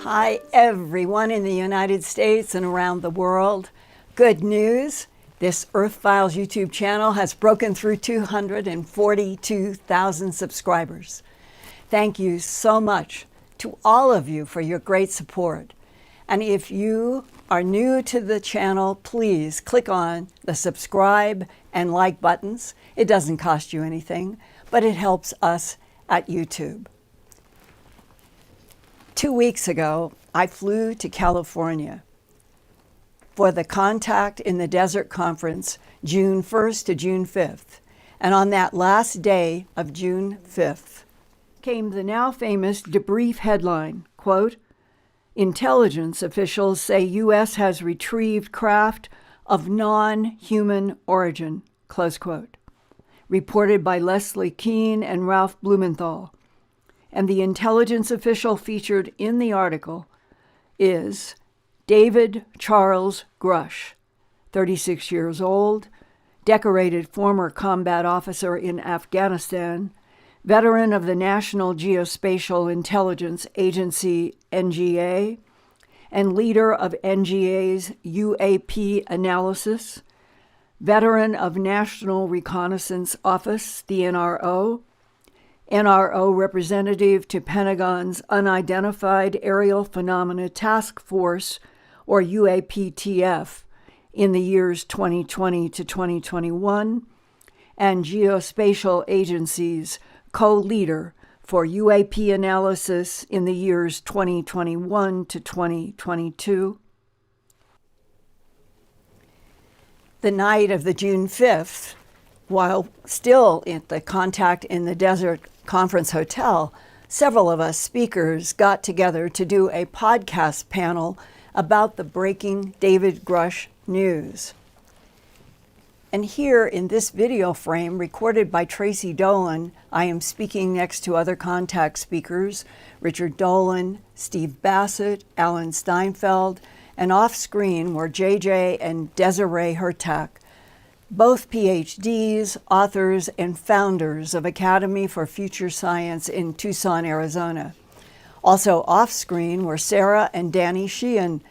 Hi, everyone in the United States and around the world. Good news. This Earthfiles YouTube channel has broken through 242,000 subscribers. Thank you so much to all of you for your great support. And if you are new to the channel, please click on the subscribe and like buttons. It doesn't cost you anything, but it helps us at YouTube. 2 weeks ago, I flew to California for the Contact in the Desert Conference, June 1st to June 5th. And on that last day of June 5th came the now famous Debrief headline, quote, "Intelligence officials say U.S. has retrieved craft of non-human origin," close quote, reported by Leslie Kean and Ralph Blumenthal. And the intelligence official featured in the article is David Charles Grusch, 36 years old, decorated former combat officer in Afghanistan, veteran of the National Geospatial Intelligence Agency, NGA, and leader of NGA's UAP analysis, veteran of National Reconnaissance Office, the NRO representative to Pentagon's Unidentified Aerial Phenomena Task Force, or UAPTF, in the years 2020 to 2021, and Geospatial Agency's co-leader for UAP analysis in the years 2021 to 2022. The night of the June 5th, while still at the Contact in the Desert Conference Hotel, several of us speakers got together to do a podcast panel about the breaking David Grusch news. And here in this video frame, recorded by Tracy Dolan, I am speaking next to other Contact speakers, Richard Dolan, Steve Bassett, Alan Steinfeld, and off screen were JJ and Desiree Hertak, both PhDs, authors, and founders of Academy for Future Science in Tucson, Arizona. Also off-screen were Sarah and Danny Sheehan.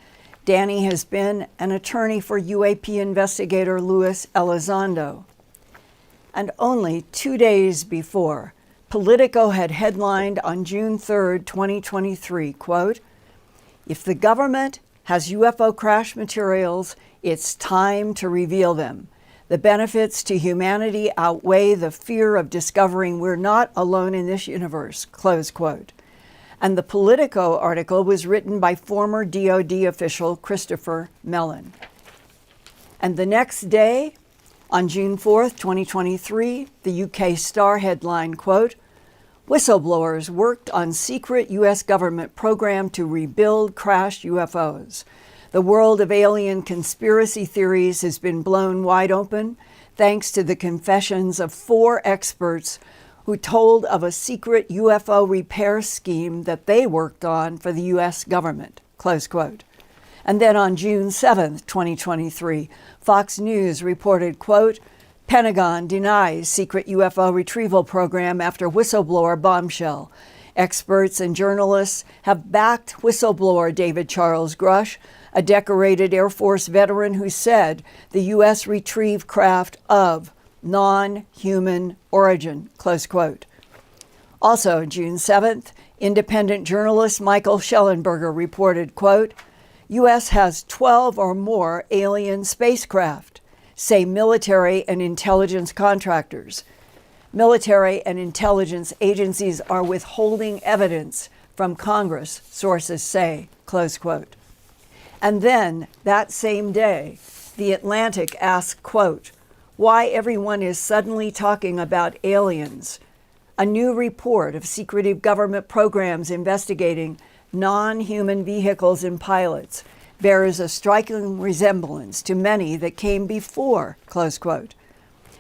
Danny has been an attorney for UAP investigator Luis Elizondo. And only 2 days before, Politico had headlined on June 3rd, 2023, quote, "If the government has UFO crash materials, it's time to reveal them. The benefits to humanity outweigh the fear of discovering we're not alone in this universe," close quote. And the Politico article was written by former DoD official Christopher Mellon. And the next day, on June 4th, 2023, the UK Star headline, quote, "Whistleblowers worked on secret U.S. government program to rebuild crashed UFOs. The world of alien conspiracy theories has been blown wide open thanks to the confessions of 4 experts who told of a secret UFO repair scheme that they worked on for the U.S. government," close quote. And then on June 7th, 2023, Fox News reported, quote, "Pentagon denies secret UFO retrieval program after whistleblower bombshell. Experts and journalists have backed whistleblower David Charles Grusch, a decorated Air Force veteran who said the U.S. retrieved craft of non-human origin," close quote. Also, June 7th, independent journalist Michael Schellenberger reported, quote, "U.S. has 12 or more alien spacecraft, say military and intelligence contractors. Military and intelligence agencies are withholding evidence from Congress, sources say," close quote. And then, that same day, The Atlantic asked, quote, "Why everyone is suddenly talking about aliens. A new report of secretive government programs investigating non-human vehicles and pilots bears a striking resemblance to many that came before," close quote.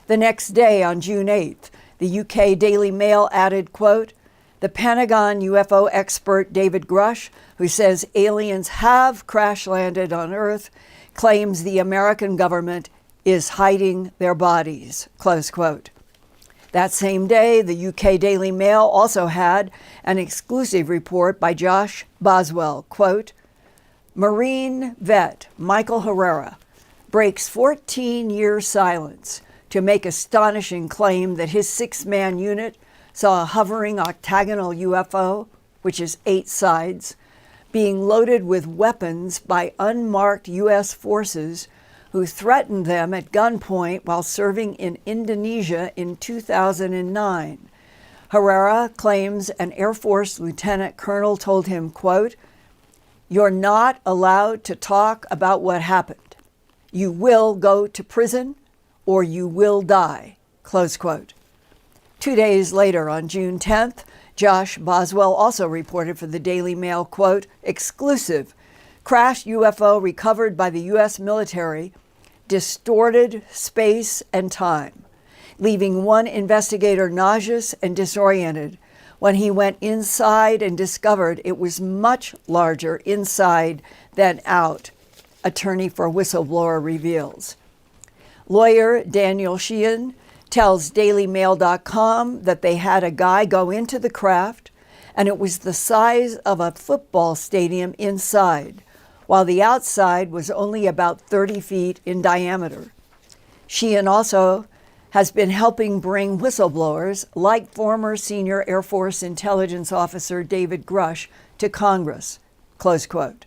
The next day, on June 8th, the UK Daily Mail added, quote, "The Pentagon UFO expert David Grusch, who says aliens have crash-landed on Earth, claims the American government is hiding their bodies," close quote. That same day, the UK Daily Mail also had an exclusive report by Josh Boswell, quote, Marine vet Michael Herrera breaks 14-year silence to make astonishing claim that his 6-man unit saw a hovering octagonal UFO, which is 8 sides, being loaded with weapons by unmarked U.S. forces who threatened them at gunpoint while serving in Indonesia in 2009. Herrera claims an Air Force lieutenant colonel told him, quote, "You're not allowed to talk about what happened. You will go to prison or you will die," close quote. 2 days later, on June 10th, Josh Boswell also reported for the Daily Mail, quote, "Exclusive, crashed UFO recovered by the U.S. military distorted space and time, leaving one investigator nauseous and disoriented when he went inside and discovered it was much larger inside than out," attorney for whistleblower reveals. Lawyer Daniel Sheehan tells DailyMail.com that they had a guy go into the craft and it was the size of a football stadium inside, while the outside was only about 30 feet in diameter. Sheehan also has been helping bring whistleblowers like former senior Air Force intelligence officer David Grusch to Congress, close quote.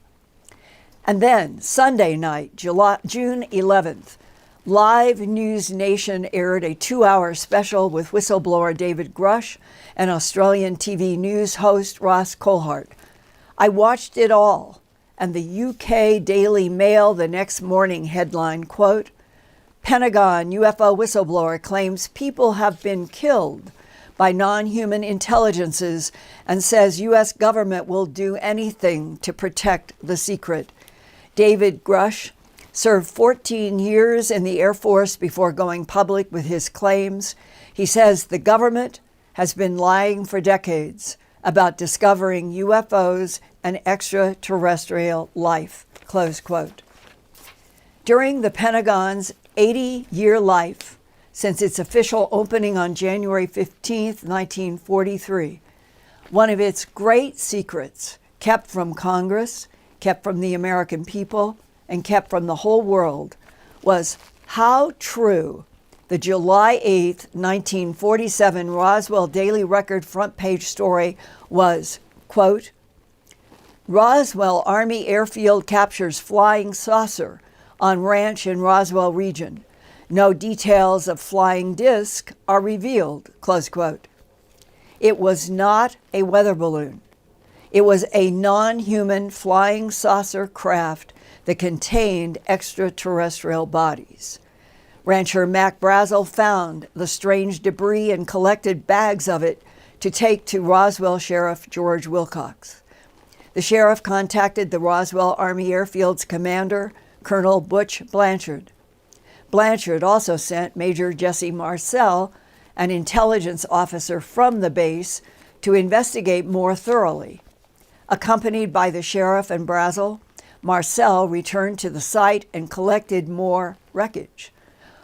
And then Sunday night, June 11th, Live News Nation aired a 2-hour special with whistleblower David Grusch and Australian TV news host Ross Coulthart. I watched it all, and the UK Daily Mail the next morning headline, quote, "Pentagon UFO whistleblower claims people have been killed by non-human intelligences and says U.S. government will do anything to protect the secret." David Grusch served 14 years in the Air Force before going public with his claims. He says the government has been lying for decades about discovering UFOs and extraterrestrial life, close quote. During the Pentagon's 80-year life, since its official opening on January 15, 1943, one of its great secrets, kept from Congress, kept from the American people, and kept from the whole world, was how true the July 8, 1947 Roswell Daily Record front page story was, quote, "Roswell Army Airfield captures flying saucer on ranch in Roswell region. No details of flying disc are revealed," close quote. It was not a weather balloon. It was a non-human flying saucer craft that contained extraterrestrial bodies. Rancher Mac Brazel found the strange debris and collected bags of it to take to Roswell Sheriff George Wilcox. The sheriff contacted the Roswell Army Airfield's commander, Colonel Butch Blanchard. Blanchard also sent Major Jesse Marcel, an intelligence officer from the base, to investigate more thoroughly. Accompanied by the sheriff and Brazel, Marcel returned to the site and collected more wreckage.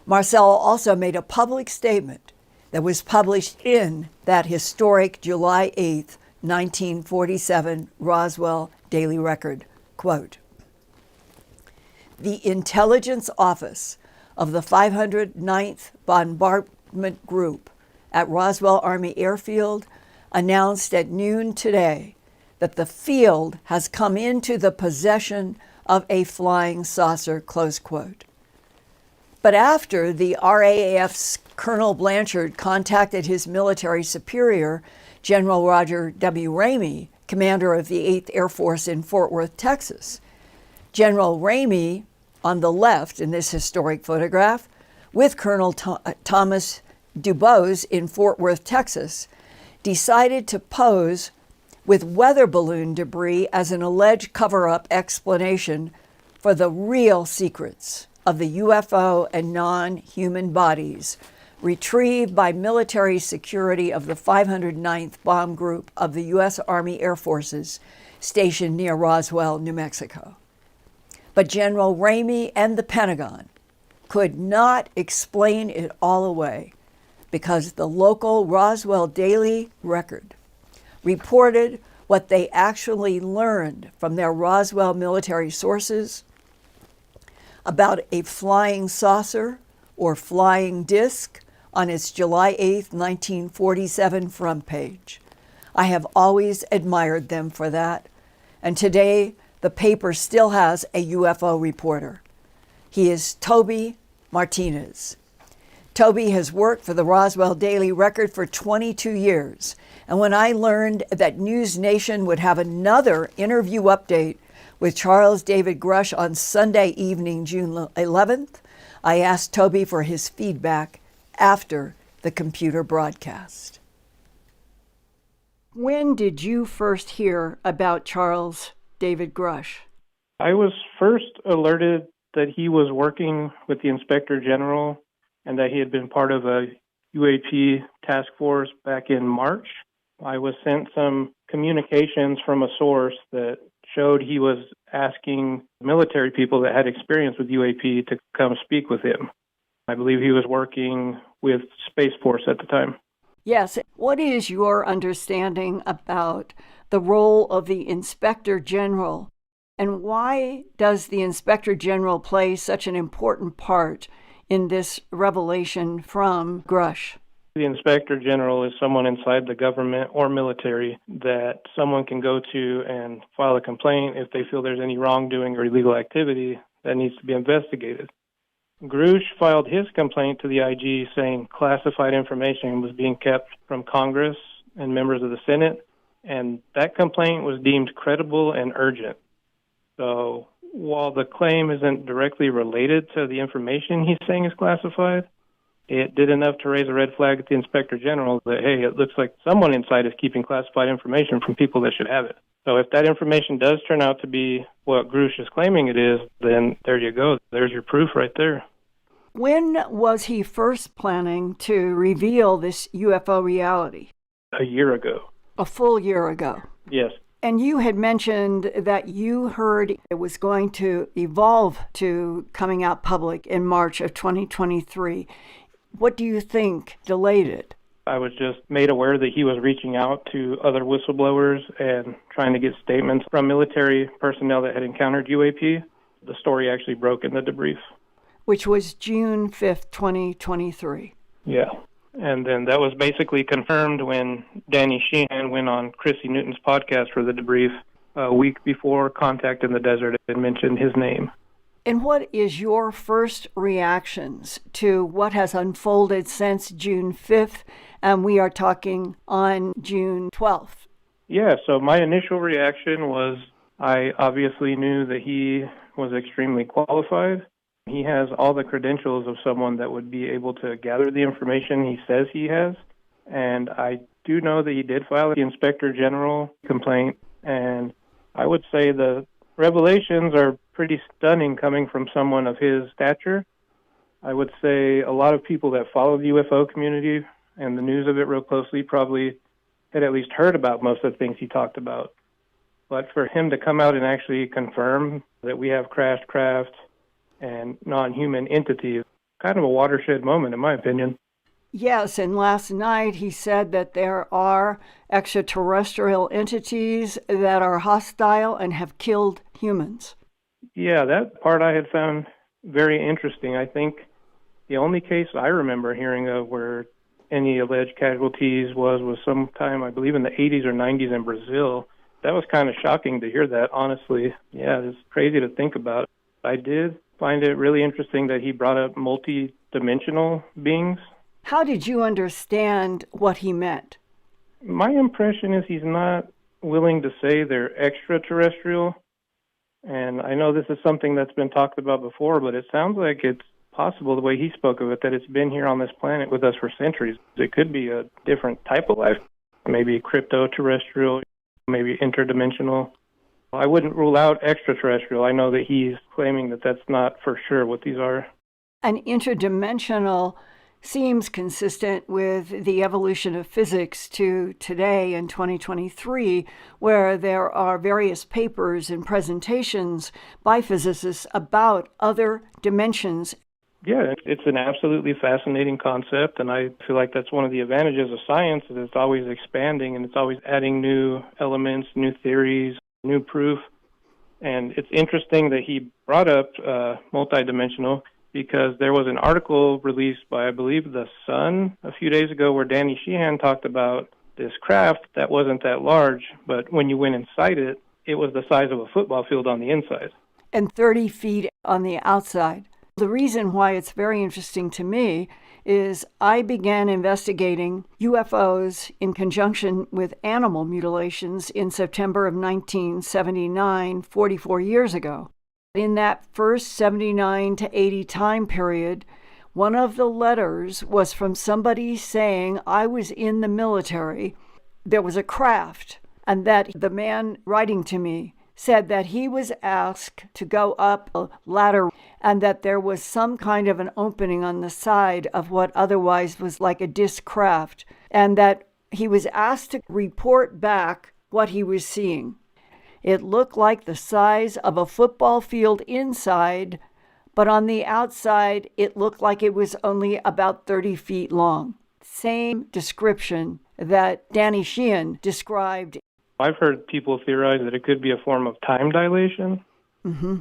Marcel also made a public statement that was published in that historic July 8, 1947 Roswell Daily Record, quote, "The intelligence office of the 509th Bombardment Group at Roswell Army Airfield announced at noon today that the field has come into the possession of a flying saucer," close quote. But after the RAAF's Colonel Blanchard contacted his military superior, General Roger W. Ramey, commander of the 8th Air Force in Fort Worth, Texas, General Ramey, on the left in this historic photograph, with Colonel Thomas Dubose in Fort Worth, Texas, decided to pose with weather balloon debris as an alleged cover-up explanation for the real secrets of the UFO and non-human bodies retrieved by military security of the 509th Bomb Group of the U.S. Army Air Forces stationed near Roswell, New Mexico. But General Ramey and the Pentagon could not explain it all away. because the local Roswell Daily Record reported what they actually learned from their Roswell military sources about a flying saucer or flying disc on its July 8, 1947 front page. I have always admired them for that, and today the paper still has a UFO reporter. He is Toby Martinez. Toby has worked for the Roswell Daily Record for 22 years, and when I learned that News Nation would have another interview update with Charles David Grusch on Sunday evening, June 11th, I asked Toby for his feedback after the computer broadcast. When did you first hear about Charles David Grusch? I was first alerted that he was working with the Inspector General and that he had been part of a UAP task force back in March. I was sent some communications from a source that showed he was asking military people that had experience with UAP to come speak with him. I believe he was working with Space Force at the time. Yes. What is your understanding about the role of the Inspector General, and why does the Inspector General play such an important part in this revelation from Grusch? The Inspector General is someone inside the government or military that someone can go to and file a complaint if they feel there's any wrongdoing or illegal activity that needs to be investigated. Grusch filed his complaint to the IG saying classified information was being kept from Congress and members of the Senate, and that complaint was deemed credible and urgent. So while the claim isn't directly related to the information he's saying is classified, it did enough to raise a red flag at the Inspector General that, hey, it looks like someone inside is keeping classified information from people that should have it. So if that information does turn out to be what Grusch is claiming it is, then there you go. There's your proof right there. When was he first planning to reveal this UFO reality? A year ago. A full year ago. Yes. And you had mentioned that you heard it was going to evolve to coming out public in March of 2023. What do you think delayed it? I was just made aware that he was reaching out to other whistleblowers and trying to get statements from military personnel that had encountered UAP. The story actually broke in the debrief. Which was June 5th, 2023. Yeah. And then that was basically confirmed when Danny Sheehan went on Chrissy Newton's podcast for the debrief a week before Contact in the Desert and mentioned his name. And what is your first reactions to what has unfolded since June 5th? And we are talking on June 12th. Yeah, so my initial reaction was I obviously knew that he was extremely qualified. He has all the credentials of someone that would be able to gather the information he says he has. And I do know that he did file the Inspector General complaint. And I would say the revelations are pretty stunning coming from someone of his stature. I would say a lot of people that follow the UFO community and the news of it real closely probably had at least heard about most of the things he talked about. But for him to come out and actually confirm that we have crashed craft and non-human entities, kind of a watershed moment, in my opinion. Yes, and last night he said that there are extraterrestrial entities that are hostile and have killed humans. Yeah, that part I had found very interesting. I think the only case I remember hearing of where any alleged casualties was sometime, I believe, in the 80s or 90s in Brazil. That was kind of shocking to hear that, honestly. Yeah, it's crazy to think about. I did find it really interesting that he brought up multi-dimensional beings. How did you understand what he meant? My impression is he's not willing to say they're extraterrestrial. And I know this is something that's been talked about before, but it sounds like it's possible, the way he spoke of it, that it's been here on this planet with us for centuries. It could be a different type of life, maybe crypto-terrestrial, maybe interdimensional. I wouldn't rule out extraterrestrial. I know that he's claiming that that's not for sure what these are. An interdimensional seems consistent with the evolution of physics to today in 2023, where there are various papers and presentations by physicists about other dimensions. Yeah, it's an absolutely fascinating concept, and I feel like that's one of the advantages of science, is it's always expanding and it's always adding new elements, new theories, new proof. And it's interesting that he brought up multidimensional, because there was an article released by, I believe, The Sun a few days ago where Danny Sheehan talked about this craft that wasn't that large, but when you went inside it, it was the size of a football field on the inside. And 30 feet on the outside. The reason why it's very interesting to me is I began investigating UFOs in conjunction with animal mutilations in September of 1979, 44 years ago. In that first 79 to 80 time period, one of the letters was from somebody saying I was in the military. There was a craft, and that the man writing to me said that he was asked to go up a ladder and that there was some kind of an opening on the side of what otherwise was like a disc craft, and that he was asked to report back what he was seeing. It looked like the size of a football field inside, but on the outside, it looked like it was only about 30 feet long. Same description that Danny Sheehan described. I've heard people theorize that it could be a form of time dilation. Mm-hmm.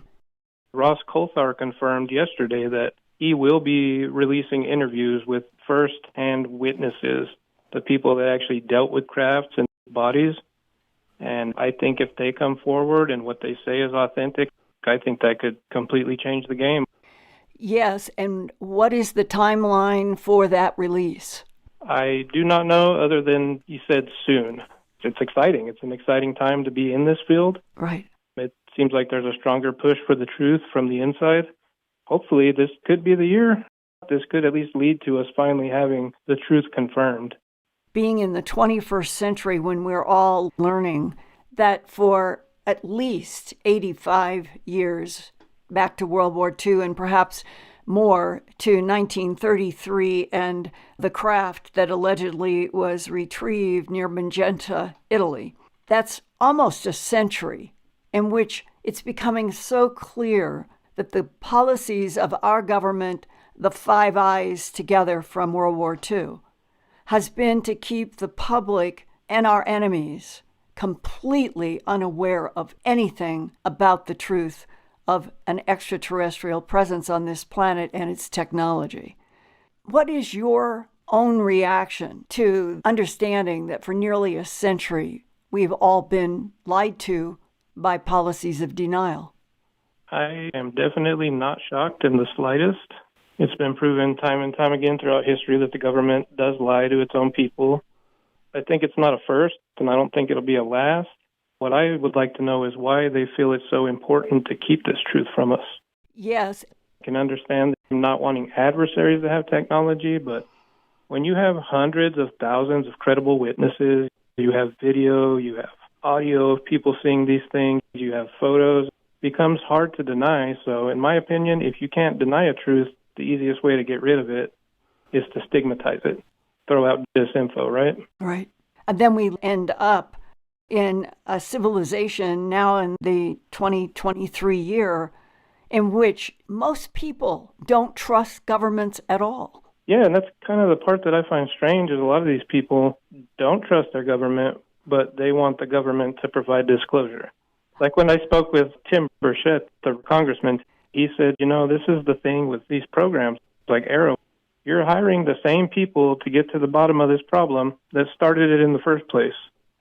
Ross Coulthard confirmed yesterday that he will be releasing interviews with first-hand witnesses, the people that actually dealt with crafts and bodies. And I think if they come forward and what they say is authentic, I think that could completely change the game. Yes, and what is the timeline for that release? I do not know, other than he said soon. It's exciting. It's an exciting time to be in this field. Right. It seems like there's a stronger push for the truth from the inside. Hopefully this could be the year. This could at least lead to us finally having the truth confirmed. Being in the 21st century, when we're all learning that for at least 85 years, back to World War II and perhaps more to 1933 and the craft that allegedly was retrieved near Magenta, Italy. That's almost a century in which it's becoming so clear that the policies of our government, the Five Eyes together from World War II, has been to keep the public and our enemies completely unaware of anything about the truth of an extraterrestrial presence on this planet and its technology. What is your own reaction to understanding that for nearly a century we've all been lied to by policies of denial? I am definitely not shocked in the slightest. It's been proven time and time again throughout history that the government does lie to its own people. I think it's not a first, and I don't think it'll be a last. What I would like to know is why they feel it's so important to keep this truth from us. Yes. I can understand not wanting adversaries to have technology, but when you have hundreds of thousands of credible witnesses, you have video, you have audio of people seeing these things, you have photos, it becomes hard to deny. So in my opinion, if you can't deny a truth, the easiest way to get rid of it is to stigmatize it. Throw out disinfo, right? Right. And then we end up in a civilization now in the 2023 year in which most people don't trust governments at all. Yeah, and that's kind of the part that I find strange is a lot of these people don't trust their government, but they want the government to provide disclosure. Like when I spoke with Tim Burchett, the congressman, he said, this is the thing with these programs like Arrow. You're hiring the same people to get to the bottom of this problem that started it in the first place.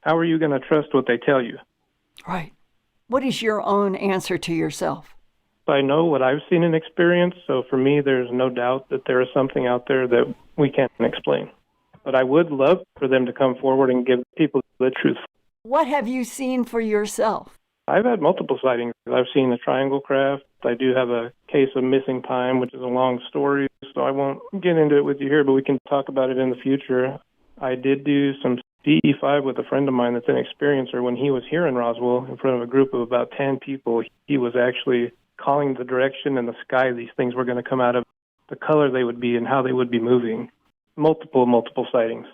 How are you going to trust what they tell you? Right. What is your own answer to yourself? I know what I've seen and experienced, so for me, there's no doubt that there is something out there that we can't explain. But I would love for them to come forward and give people the truth. What have you seen for yourself? I've had multiple sightings. I've seen the triangle craft. I do have a case of missing time, which is a long story, so I won't get into it with you here, but we can talk about it in the future. I did do some DE5 with a friend of mine that's an experiencer. When he was here in Roswell in front of a group of about 10 people, he was actually calling the direction in the sky these things were going to come out of, the color they would be and how they would be moving. Multiple sightings.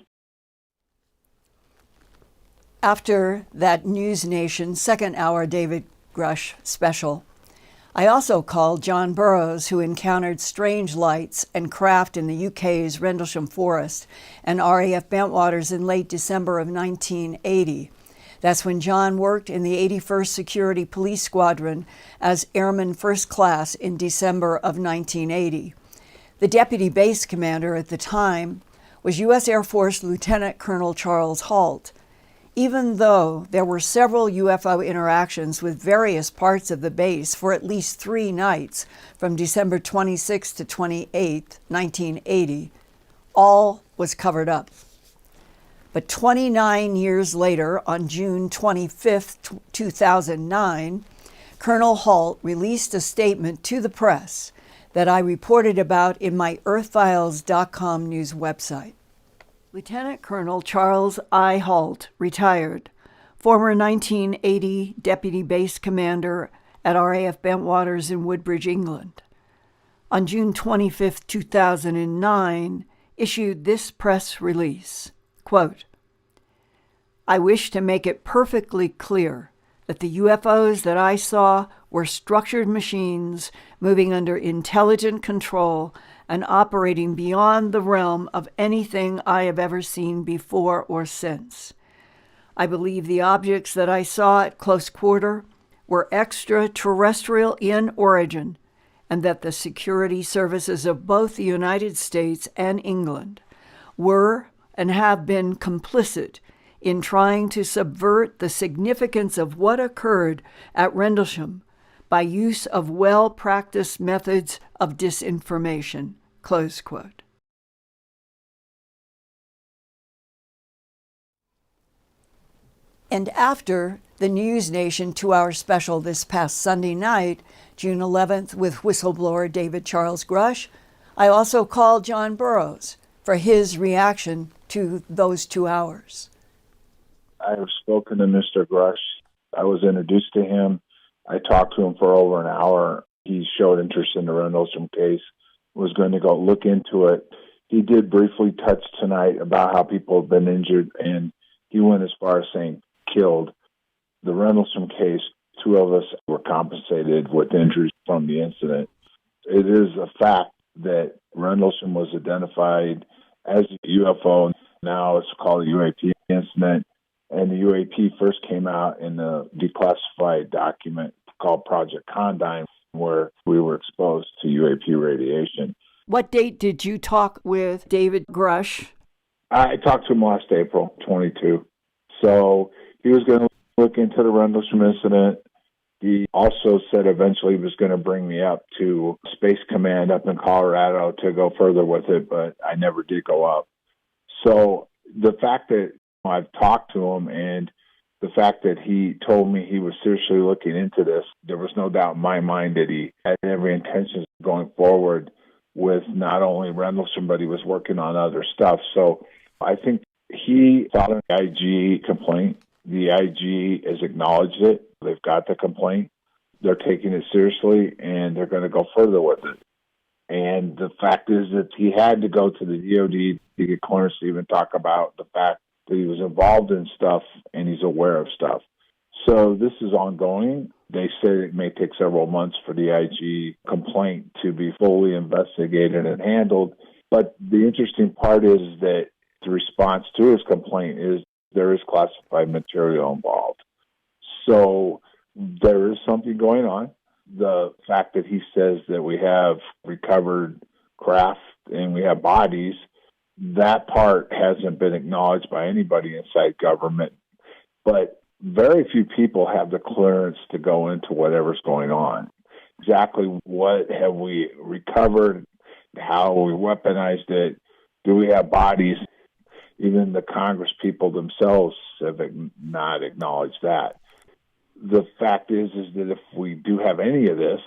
After that News Nation second hour David Grusch special, I also called John Burroughs, who encountered strange lights and craft in the UK's Rendlesham Forest and RAF Bentwaters in late December of 1980. That's when John worked in the 81st Security Police Squadron as Airman First Class in December of 1980. The deputy base commander at the time was U.S. Air Force Lieutenant Colonel Charles Halt. Even though there were several UFO interactions with various parts of the base for at least 3 nights from December 26 to 28, 1980, all was covered up. But 29 years later, on June 25, 2009, Colonel Halt released a statement to the press that I reported about in my Earthfiles.com news website. Lieutenant Colonel Charles I. Halt, retired, former 1980 Deputy Base Commander at RAF Bentwaters in Woodbridge, England, on June 25, 2009, issued this press release, quote, "I wish to make it perfectly clear that the UFOs that I saw were structured machines moving under intelligent control and operating beyond the realm of anything I have ever seen before or since. I believe the objects that I saw at close quarter were extraterrestrial in origin, and that the security services of both the United States and England were and have been complicit in trying to subvert the significance of what occurred at Rendlesham by use of well-practiced methods of disinformation," close quote. And after the News Nation 2-hour special this past Sunday night, June 11th, with whistleblower David Charles Grusch, I also called John Burroughs for his reaction to those 2 hours. I have spoken to Mr. Grusch. I was introduced to him. I talked to him for over an hour. He showed interest in the Rendlesham case, was going to go look into it. He did briefly touch tonight about how people have been injured, and he went as far as saying killed. The Rendlesham case, 2 of us were compensated with injuries from the incident. It is a fact that Rendlesham was identified as a UFO. Now it's called a UAP incident. And the UAP first came out in a declassified document called Project Condign, where we were exposed to UAP radiation. What date did you talk with David Grusch? I talked to him last April, 22. So he was going to look into the Rendlesham incident. He also said eventually he was going to bring me up to Space Command up in Colorado to go further with it, but I never did go up. So the fact that I've talked to him and the fact that he told me he was seriously looking into this, there was no doubt in my mind that he had every intention of going forward with not only Rendlesham, but he was working on other stuff. So I think he filed an IG complaint. The IG has acknowledged it. They've got the complaint. They're taking it seriously, and they're going to go further with it. And the fact is that he had to go to the DOD to get clearance to even talk about the fact that he was involved in stuff and he's aware of stuff. So this is ongoing. They say it may take several months for the IG complaint to be fully investigated and handled. But the interesting part is that the response to his complaint is there is classified material involved. So there is something going on. The fact that he says that we have recovered craft and we have bodies, that part hasn't been acknowledged by anybody inside government. But very few people have the clearance to go into whatever's going on. Exactly what have we recovered? How we weaponized it? Do we have bodies? Even the Congress people themselves have not acknowledged that. The fact is that if we do have any of this,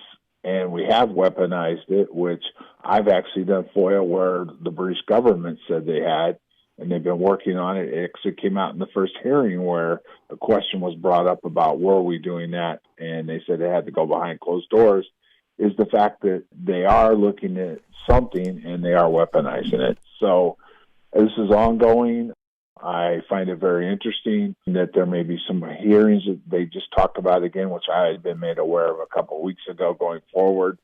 and we have weaponized it, which I've actually done FOIA where the British government said they had, and they've been working on it. It actually came out in the first hearing where a question was brought up about were we doing that, and they said they had to go behind closed doors, is the fact that they are looking at something and they are weaponizing it. So this is ongoing. I find it very interesting that there may be some hearings that they just talked about again, which I had been made aware of a couple of weeks ago going forward.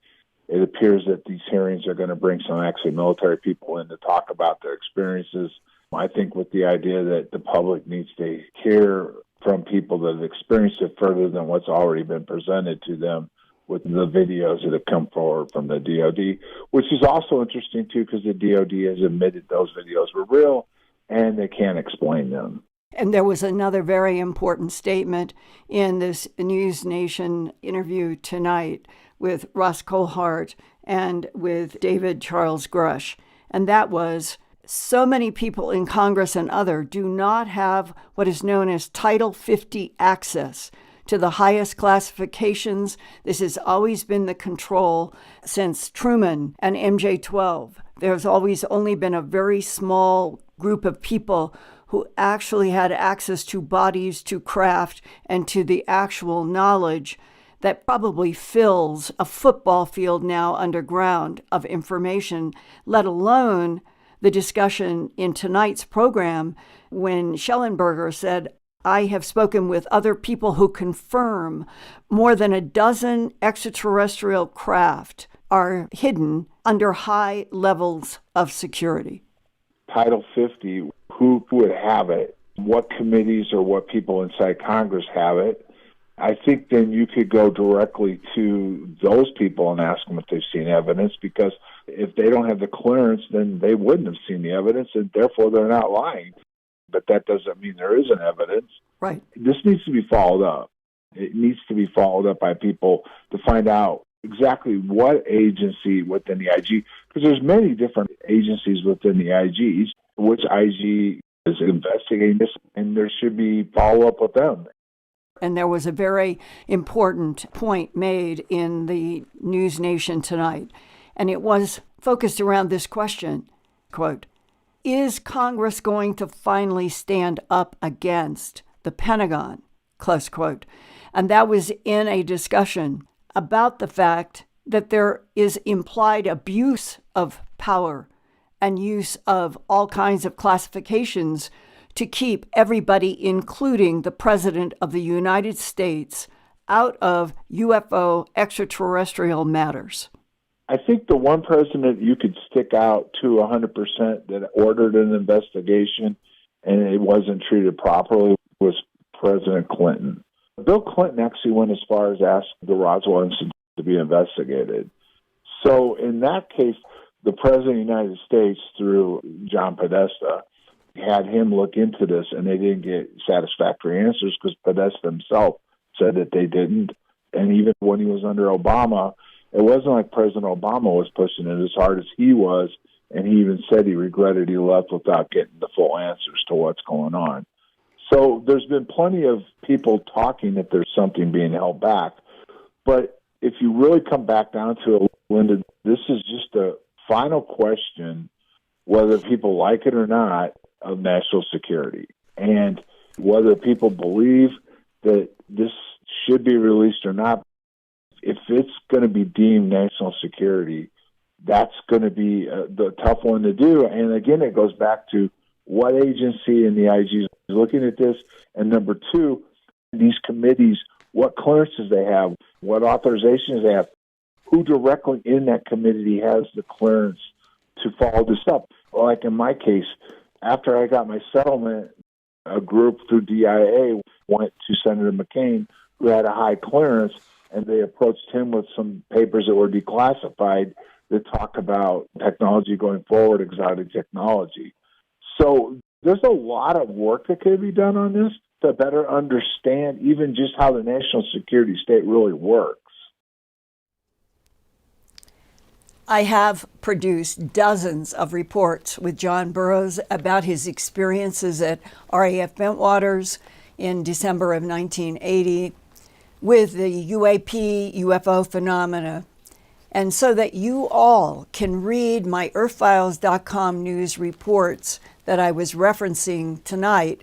It appears that these hearings are going to bring some actually military people in to talk about their experiences. I think with the idea that the public needs to hear from people that have experienced it further than what's already been presented to them with the videos that have come forward from the DOD, which is also interesting, too, because the DOD has admitted those videos were real and they can't explain them. And there was another very important statement in this News Nation interview tonight with Ross Coulthart and with David Charles Grusch, and that was, so many people in Congress and other do not have what is known as Title 50 access to the highest classifications. This has always been the control since Truman and MJ-12. There's always only been a very small group of people who actually had access to bodies, to craft, and to the actual knowledge that probably fills a football field now underground of information, let alone the discussion in tonight's program when Schellenberger said, I have spoken with other people who confirm more than a dozen extraterrestrial craft are hidden under high levels of security. Title 50, who would have it? What committees or what people inside Congress have it? I think then you could go directly to those people and ask them if they've seen evidence, because if they don't have the clearance, then they wouldn't have seen the evidence, and therefore they're not lying. But that doesn't mean there isn't evidence. Right. This needs to be followed up. It needs to be followed up by people to find out exactly what agency within the IG, because there's many different agencies within the IGs, which IG is investigating this, and there should be follow-up with them. And there was a very important point made in the News Nation tonight, and it was focused around this question, quote, is Congress going to finally stand up against the Pentagon, close quote. And that was in a discussion about the fact that there is implied abuse of power and use of all kinds of classifications to keep everybody, including the President of the United States, out of UFO extraterrestrial matters. I think the one president you could stick out to 100% that ordered an investigation and it wasn't treated properly was President Clinton. Bill Clinton actually went as far as asking the Roswell incident to be investigated. So in that case, the President of the United States, through John Podesta, had him look into this, and they didn't get satisfactory answers because Podesta himself said that they didn't. And even when he was under Obama, it wasn't like President Obama was pushing it as hard as he was, and he even said he regretted he left without getting the full answers to what's going on. So there's been plenty of people talking that there's something being held back. But if you really come back down to it, Linda, this is just a final question, whether people like it or not, of national security. And whether people believe that this should be released or not, if it's going to be deemed national security, that's going to be the tough one to do. And again, it goes back to what agency in the IG is looking at this. And number two, these committees, what clearances they have, what authorizations they have, who directly in that committee has the clearance to follow this up. Like in my case, after I got my settlement, a group through DIA went to Senator McCain, who had a high clearance, and they approached him with some papers that were declassified that talk about technology going forward, exotic technology. So there's a lot of work that could be done on this to better understand even just how the national security state really works. I have produced dozens of reports with John Burroughs about his experiences at RAF Bentwaters in December of 1980 with the UAP UFO phenomena. And so that you all can read my Earthfiles.com news reports that I was referencing tonight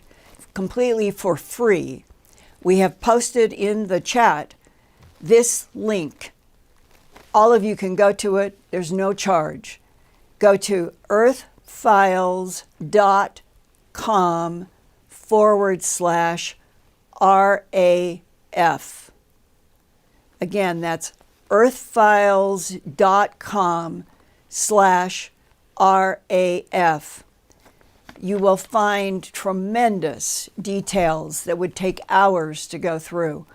completely for free, we have posted in the chat this link. All of you can go to it. There's no charge. Go to earthfiles.com earthfiles.com/RAF. Again, that's earthfiles.com/RAF. You will find tremendous details that would take hours to go through.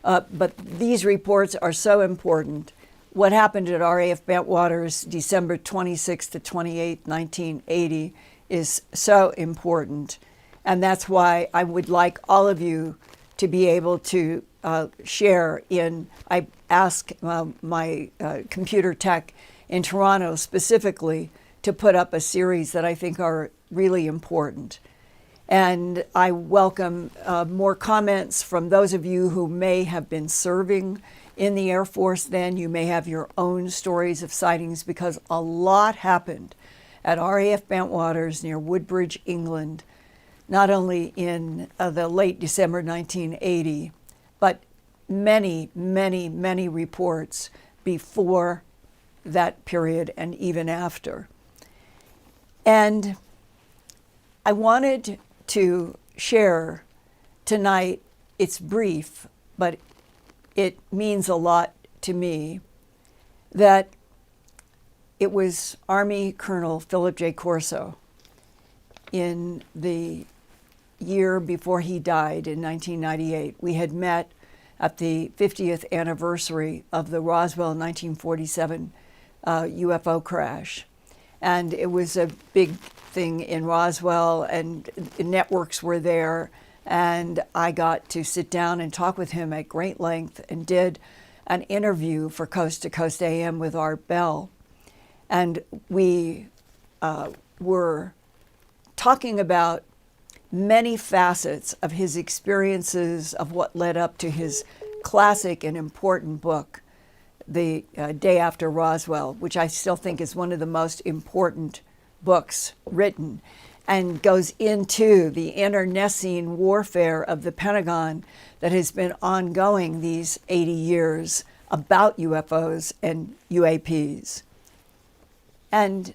But these reports are so important. What happened at RAF Bentwaters December 26 to 28, 1980 is so important. And that's why I would like all of you to be able to share in. I asked my computer tech in Toronto specifically to put up a series that I think are really important. And I welcome more comments from those of you who may have been serving in the Air Force then. You may have your own stories of sightings, because a lot happened at RAF Bentwaters near Woodbridge, England, not only in the late December 1980, but many, many, many reports before that period and even after. And I wanted to share tonight. It's brief, but it means a lot to me, that it was Army Colonel Philip J. Corso in the year before he died in 1998. We had met at the 50th anniversary of the Roswell 1947 UFO crash. And it was a big thing in Roswell, and networks were there. And I got to sit down and talk with him at great length, and did an interview for Coast to Coast AM with Art Bell. And we were talking about many facets of his experiences, of what led up to his classic and important book, The Day After Roswell, which I still think is one of the most important books written, and goes into the internecine warfare of the Pentagon that has been ongoing these 80 years about UFOs and UAPs. And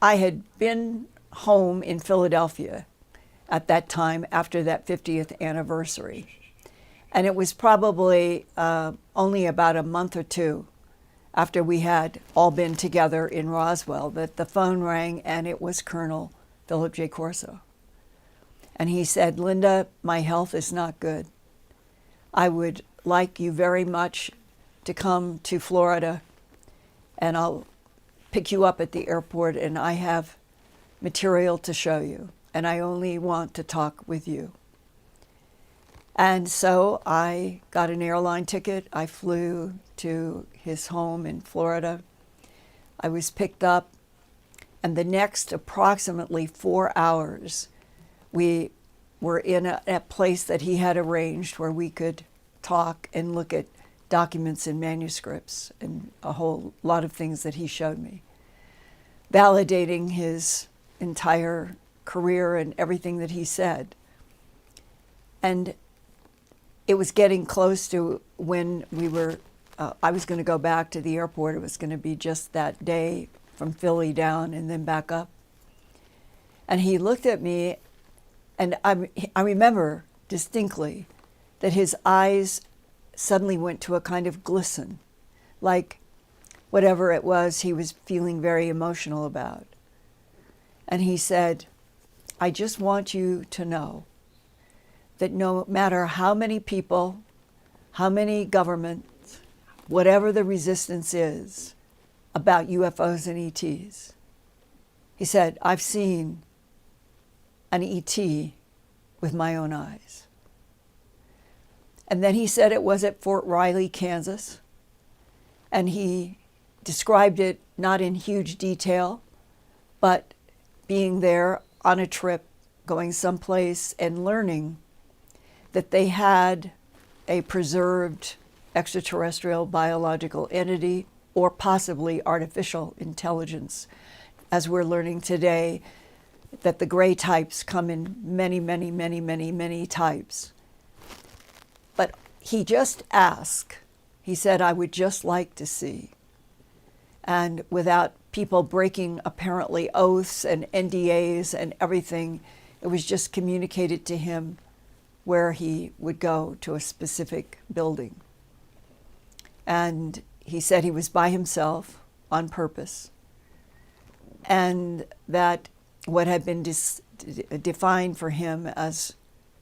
I had been home in Philadelphia at that time after that 50th anniversary. And it was probably only about a month or two after we had all been together in Roswell that the phone rang, and it was Colonel Philip J. Corso. And he said, "Linda, my health is not good. I would like you very much to come to Florida, and I'll pick you up at the airport, and I have material to show you, and I only want to talk with you." And so I got an airline ticket. I flew to his home in Florida. I was picked up, and the next approximately 4 hours, we were in a place that he had arranged where we could talk and look at documents and manuscripts and a whole lot of things that he showed me, validating his entire career and everything that he said. And it was getting close to when we were, I was going to go back to the airport. It was going to be just that day from Philly down and then back up. And he looked at me, and I remember distinctly that his eyes suddenly went to a kind of glisten, like whatever it was he was feeling very emotional about. And he said, "I just want you to know that no matter how many people, how many governments, whatever the resistance is about UFOs and ETs," he said, "I've seen an ET with my own eyes." And then he said it was at Fort Riley, Kansas, and he described it not in huge detail, but being there on a trip, going someplace and learning that they had a preserved extraterrestrial biological entity, or possibly artificial intelligence, as we're learning today, that the gray types come in many, many, many, many, many types. But he just asked, he said, "I would just like to see." and without people breaking apparently oaths and NDAs and everything. It was just communicated to him where he would go to a specific building. And he said he was by himself on purpose, and that what had been defined for him as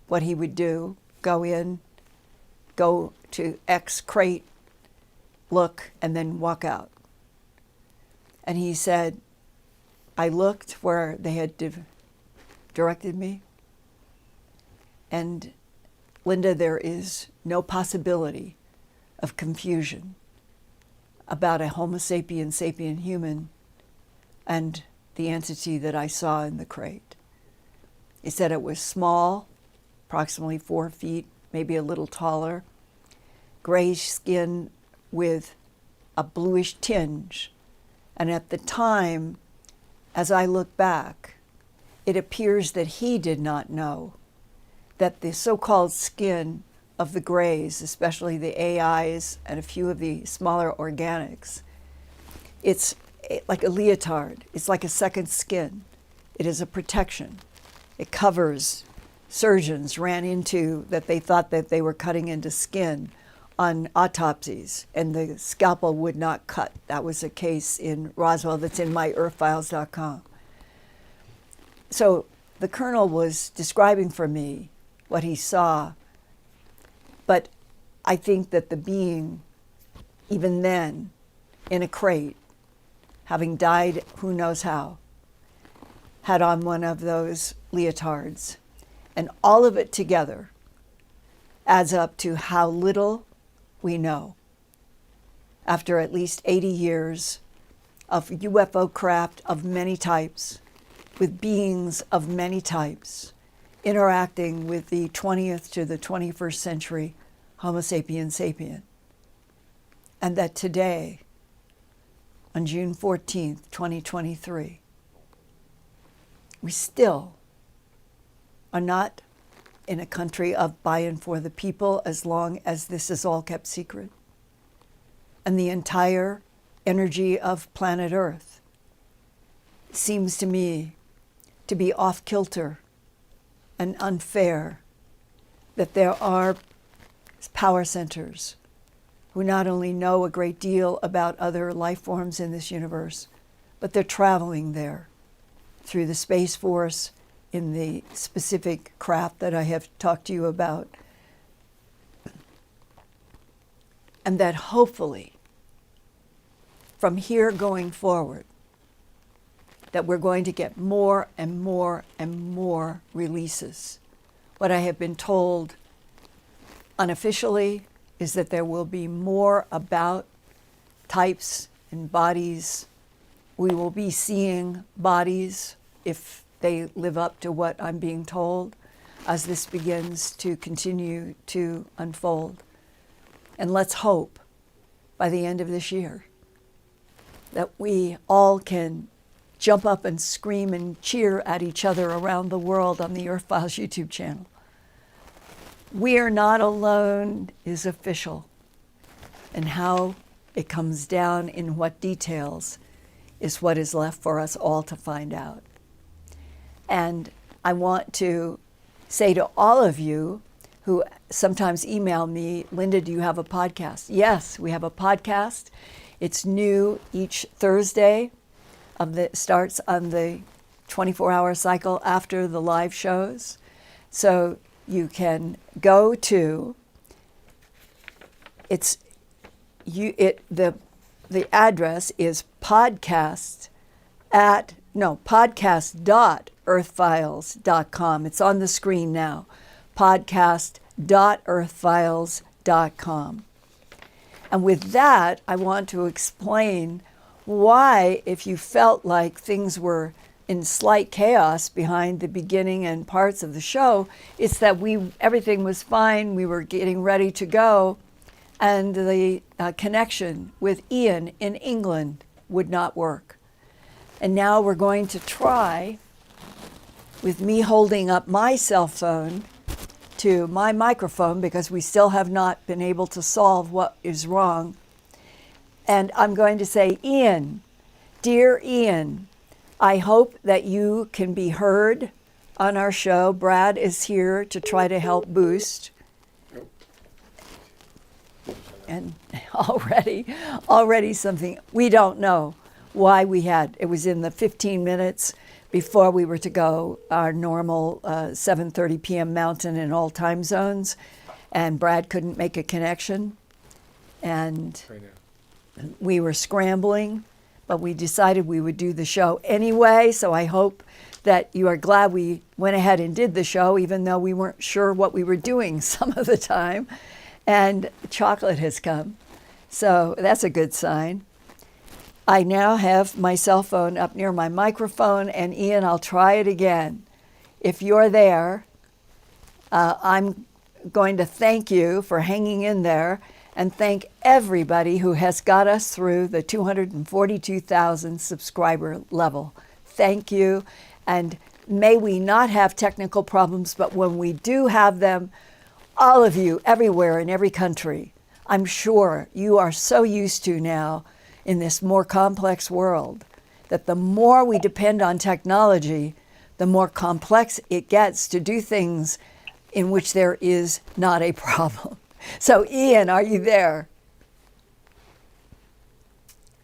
what he would do, go in, go to X crate, look, and then walk out. And he said, I looked where they had directed me, and Linda, there is no possibility of confusion about a Homo sapien sapien human and the entity that I saw in the crate. He said it was small, approximately 4 feet, maybe a little taller, grayish skin with a bluish tinge. And at the time, as I look back, it appears that he did not know that the so-called skin of the grays, especially the AIs and a few of the smaller organics, it's like a leotard. It's like a second skin. It is a protection. It covers. Surgeons ran into that they thought that they were cutting into skin on autopsies, and the scalpel would not cut. That was a case in Roswell that's in my Earthfiles.com. So the colonel was describing for me what he saw, but I think that the being, even then, in a crate, having died who knows how, had on one of those leotards. And all of it together adds up to how little we know after at least 80 years of UFO craft of many types, with beings of many types, interacting with the 20th to the 21st century Homo sapien sapien. And that today, on June 14th, 2023, we still are not in a country of by and for the people as long as this is all kept secret. And the entire energy of planet Earth seems to me to be off kilter and unfair, that there are power centers who not only know a great deal about other life forms in this universe, but they're traveling there through the Space Force in the specific craft that I have talked to you about. And that hopefully, from here going forward, that we're going to get more and more and more releases. What I have been told unofficially is that there will be more about types and bodies. We will be seeing bodies, if they live up to what I'm being told, as this begins to continue to unfold. And let's hope by the end of this year that we all can jump up and scream and cheer at each other around the world on the Earthfiles YouTube channel. We are not alone is official, and how it comes down in what details is what is left for us all to find out. And I want to say to all of you who sometimes email me, Linda, do you have a podcast? Yes, we have a podcast. It's new each Thursday. Starts on the 24-hour cycle after the live shows. So you can go to, the address is podcast.earthfiles.com. It's on the screen now, podcast.earthfiles.com. And with that, I want to explain why, if you felt like things were in slight chaos behind the beginning and parts of the show, it's that everything was fine, we were getting ready to go, and the connection with Ian in England would not work. And now we're going to try, with me holding up my cell phone to my microphone, because we still have not been able to solve what is wrong. And I'm going to say, Ian, dear Ian, I hope that you can be heard on our show. Brad is here to try to help boost. And already something, we don't know why we had, it was in the 15 minutes before we were to go our normal 7:30 p.m. Mountain in all time zones, and Brad couldn't make a connection, and we were scrambling, but we decided we would do the show anyway, so I hope that you are glad we went ahead and did the show, even though we weren't sure what we were doing some of the time. And chocolate has come, so that's a good sign. I now have my cell phone up near my microphone, and Ian, I'll try it again. If you're there, I'm going to thank you for hanging in there and thank everybody who has got us through the 242,000 subscriber level. Thank you, and may we not have technical problems, but when we do have them, all of you everywhere in every country, I'm sure you are so used to now in this more complex world that the more we depend on technology, the more complex it gets to do things in which there is not a problem. So Ian, are you there?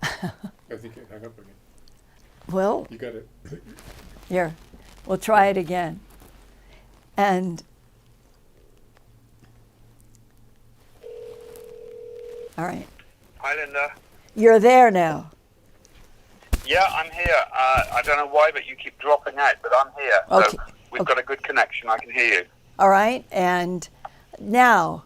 I think it hung up again. Well, You got it. here, we'll try it again. And all right, Hi, Linda. you're there now. Yeah, I'm here. I don't know why, but you keep dropping out, but I'm here. Okay. So we've got a good connection. I can hear you. All right, and now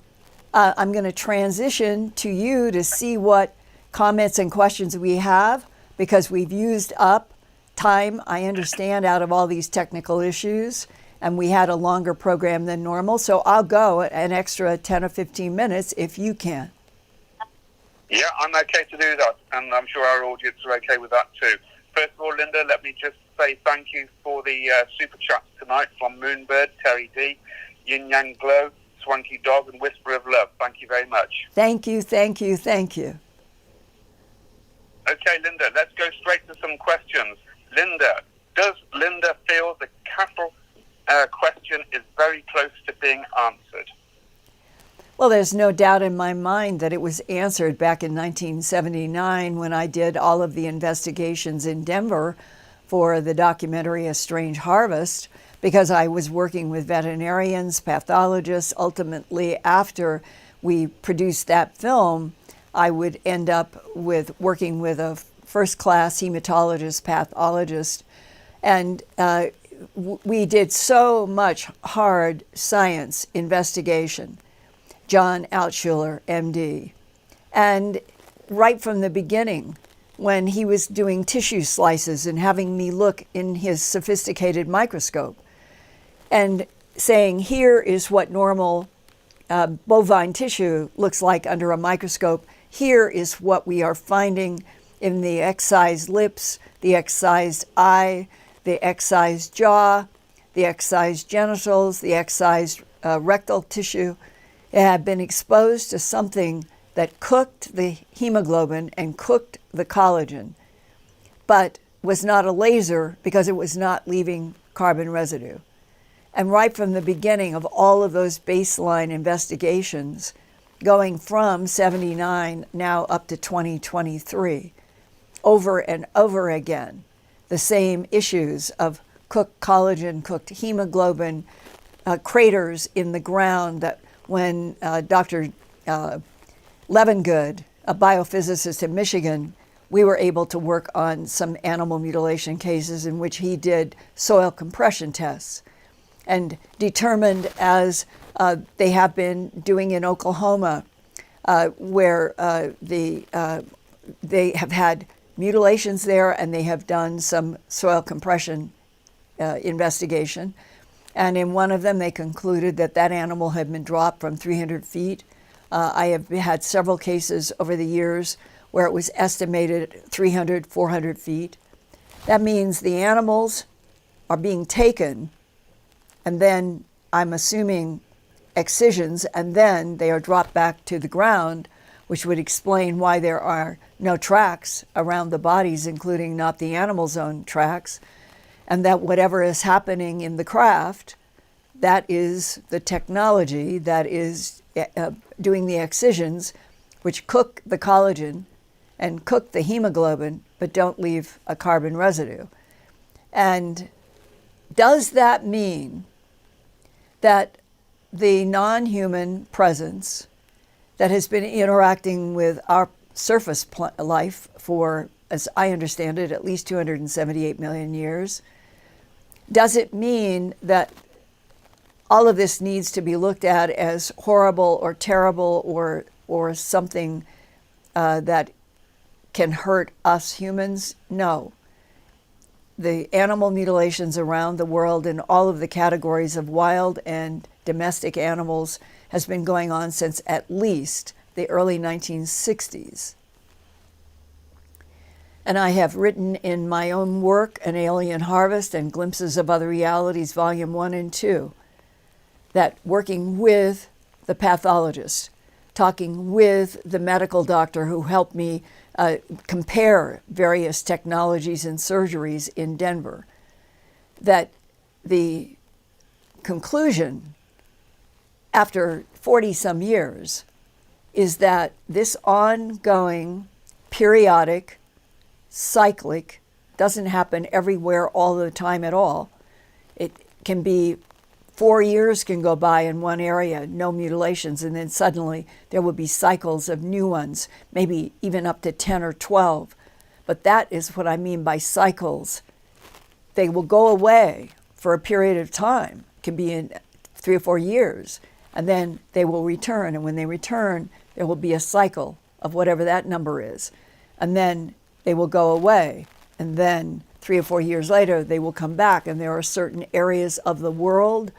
I'm going to transition to you to see what comments and questions we have, because we've used up time, I understand, out of all these technical issues, and we had a longer program than normal, so I'll go an extra 10 or 15 minutes if you can. Yeah, I'm okay to do that, and I'm sure our audience are okay with that too. First of all, Linda, let me just say thank you for the super chats tonight from Moonbird, Terry D, Yin Yang Glow, Swanky Dog, and Whisper of Love. Thank you very much. Thank you, thank you, thank you. Okay, Linda, let's go straight to some questions. Linda, does Linda feel the cattle question is very close to being answered? Well, there's no doubt in my mind that it was answered back in 1979 when I did all of the investigations in Denver for the documentary A Strange Harvest, because I was working with veterinarians, pathologists. Ultimately, after we produced that film, I would end up with working with a first-class hematologist, pathologist, and we did so much hard science investigation. John Altschuler, MD. And right from the beginning, when he was doing tissue slices and having me look in his sophisticated microscope and saying, here is what normal bovine tissue looks like under a microscope. Here is what we are finding in the excised lips, the excised eye, the excised jaw, the excised genitals, the excised rectal tissue. It had been exposed to something that cooked the hemoglobin and cooked the collagen, but was not a laser because it was not leaving carbon residue. And right from the beginning of all of those baseline investigations, going from 79 now up to 2023, over and over again, the same issues of cooked collagen, cooked hemoglobin, craters in the ground that when Dr. Levengood, a biophysicist in Michigan, we were able to work on some animal mutilation cases in which he did soil compression tests and determined, as they have been doing in Oklahoma, where they have had mutilations there and they have done some soil compression investigation. And in one of them, they concluded that that animal had been dropped from 300 feet. I have had several cases over the years where it was estimated 300, 400 feet. That means the animals are being taken, and then I'm assuming excisions, and then they are dropped back to the ground which would explain why there are no tracks around the bodies, including not the animal's own tracks, and that whatever is happening in the craft, that is the technology that is doing the excisions, which cook the collagen and cook the hemoglobin, but don't leave a carbon residue. And does that mean that the non-human presence that has been interacting with our surface life for, as I understand it, at least 278 million years, does it mean that all of this needs to be looked at as horrible or terrible or something that can hurt us humans? No. The animal mutilations around the world in all of the categories of wild and domestic animals has been going on since at least the early 1960s. And I have written in my own work, An Alien Harvest and Glimpses of Other Realities, Volume 1 and 2, that working with the pathologist, talking with the medical doctor who helped me compare various technologies and surgeries in Denver, that the conclusion after 40-some years is that this ongoing, periodic, cyclic, doesn't happen everywhere all the time at all. It can be 4 years can go by in one area, no mutilations, and then suddenly there will be cycles of new ones, maybe even up to 10 or 12. But that is what I mean by cycles. They will go away for a period of time, it can be in 3 or 4 years, and then they will return. And when they return, there will be a cycle of whatever that number is. And then they will go away. And then 3 or 4 years later, they will come back. And there are certain areas of the world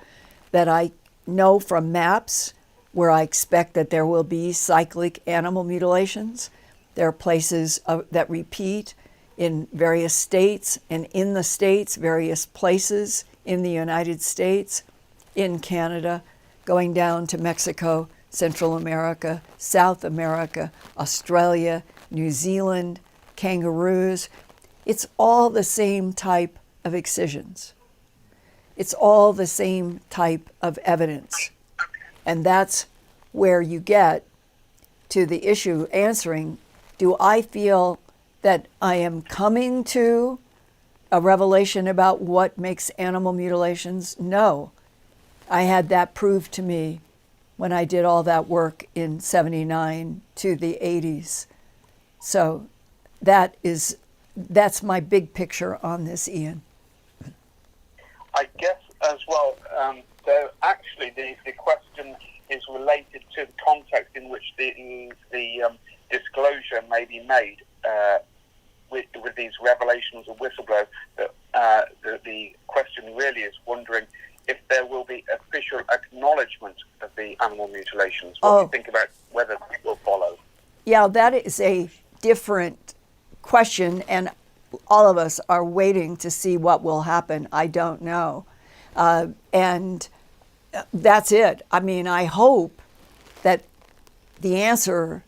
that I know from maps where I expect that there will be cyclic animal mutilations. There are places that repeat in various states, and in the states, various places in the United States, in Canada, going down to Mexico, Central America, South America, Australia, New Zealand, kangaroos. It's all the same type of excisions. It's all the same type of evidence. And that's where you get to the issue answering, do I feel that I am coming to a revelation about what makes animal mutilations? No. I had that proved to me when I did all that work in 79 to the 80s. So that's my big picture on this, Ian. I guess as well, though actually the question is related to the context in which the disclosure may be made with these revelations of whistleblower. The question really is wondering if there will be official acknowledgement of the animal mutilations. What do you think about whether it will follow? Yeah, that is a different question, and all of us are waiting to see what will happen. I don't know. And that's it. I mean, I hope that the answer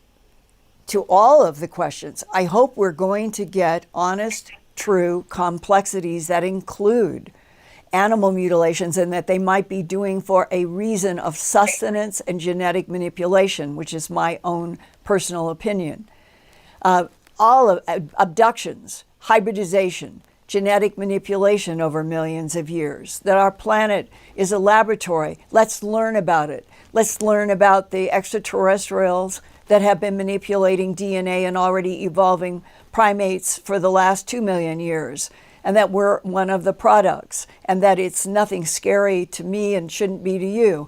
to all of the questions, I hope we're going to get honest, true complexities that include animal mutilations and that they might be doing for a reason of sustenance and genetic manipulation, which is my own personal opinion. All of abductions, hybridization, genetic manipulation over millions of years, that our planet is a laboratory. Let's learn about it. Let's learn about the extraterrestrials that have been manipulating DNA and already evolving primates for the last 2 million years, and that we're one of the products, and that it's nothing scary to me and shouldn't be to you.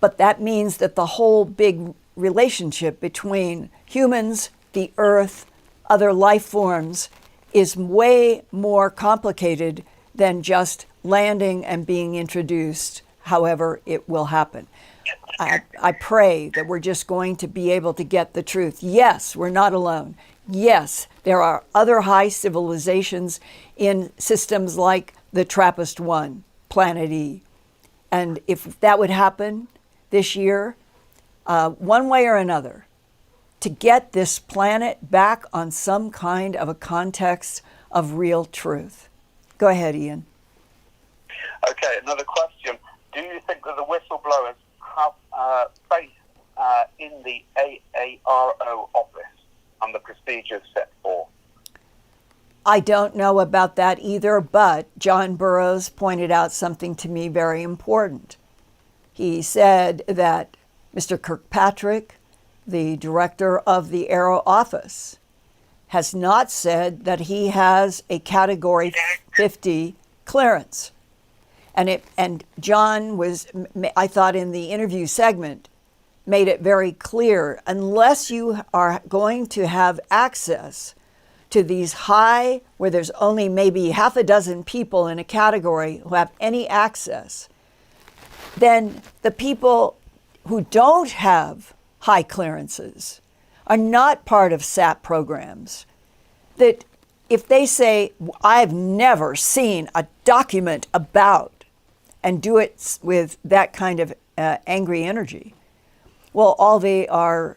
But that means that the whole big relationship between humans, the earth, other life forms is way more complicated than just landing and being introduced, however it will happen. I pray that we're just going to be able to get the truth. Yes, we're not alone. Yes, there are other high civilizations in systems like the TRAPPIST-1, Planet E. And if that would happen this year, one way or another, to get this planet back on some kind of a context of real truth? Go ahead, Ian. Okay, another question. Do you think that the whistleblowers have faith in the AARO office and the procedures set forth? I don't know about that either, but John Burroughs pointed out something to me very important. He said that Mr. Kirkpatrick, the director of the Aero office, has not said that he has a Category 50 clearance. And John was, I thought in the interview segment, made it very clear, unless you are going to have access to these high, where there's only maybe half a dozen people in a category who have any access, then the people who don't have high clearances are not part of SAP programs. That if they say, I've never seen a document about, and do it with that kind of angry energy, well, all they are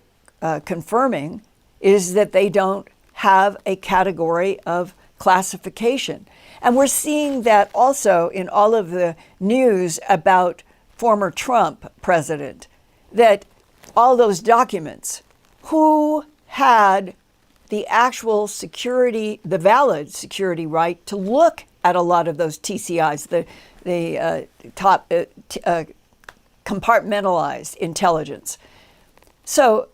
confirming is that they don't have a category of classification. And we're seeing that also in all of the news about former Trump president, that all those documents, who had the actual security, the valid security right to look at a lot of those TCIs, the top compartmentalized intelligence. So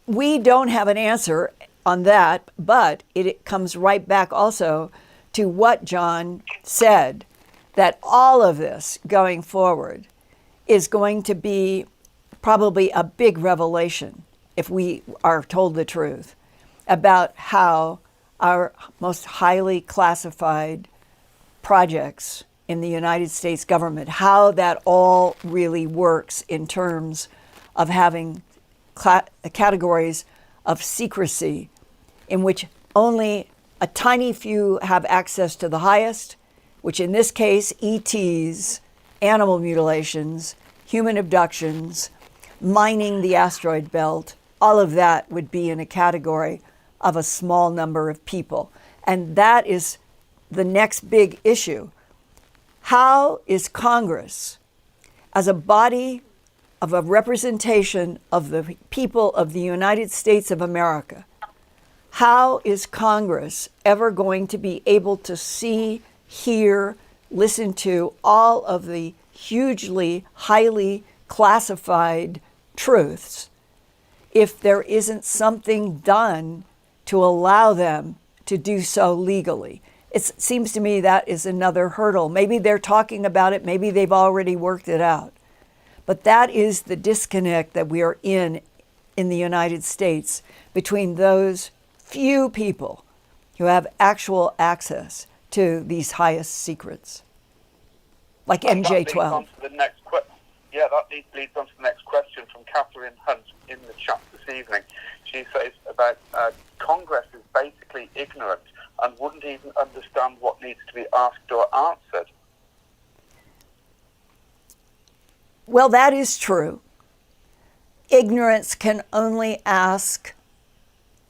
we don't have an answer on that, but it comes right back also to what John said, that all of this going forward is going to be probably a big revelation, if we are told the truth, about how our most highly classified projects in the United States government, how that all really works in terms of having categories of secrecy in which only a tiny few have access to the highest, which in this case, ETs, animal mutilations, human abductions, mining the asteroid belt, all of that would be in a category of a small number of people. And that is the next big issue. How is Congress, as a body of a representation of the people of the United States of America, how is Congress ever going to be able to see, hear, listen to all of the hugely, highly classified truths if there isn't something done to allow them to do so legally? It seems to me that is another hurdle. Maybe they're talking about it, maybe they've already worked it out. But that is the disconnect that we are in the United States between those few people who have actual access to these highest secrets, like MJ12. Yeah, that leads on to the next question from Catherine Hunt in the chat this evening. She says about Congress is basically ignorant and wouldn't even understand what needs to be asked or answered. Well, that is true. Ignorance can only ask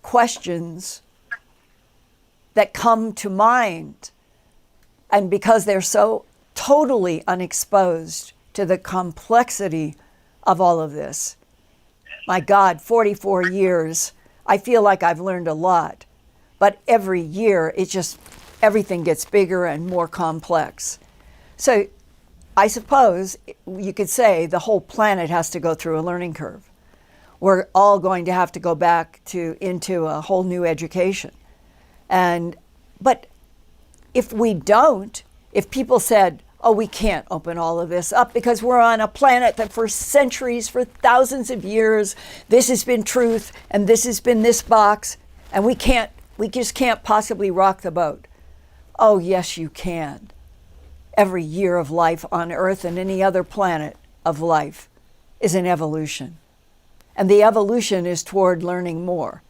questions that come to mind. And because they're so totally unexposed to the complexity of all of this, my God, 44 years, I feel like I've learned a lot. But every year, everything gets bigger and more complex. So I suppose you could say the whole planet has to go through a learning curve. We're all going to have to go back into a whole new education. But if we don't, if people said, oh, we can't open all of this up because we're on a planet that for centuries, for thousands of years, this has been truth and this has been this box, and we just can't possibly rock the boat. Oh, yes, you can. Every year of life on Earth and any other planet of life is an evolution. And the evolution is toward learning more.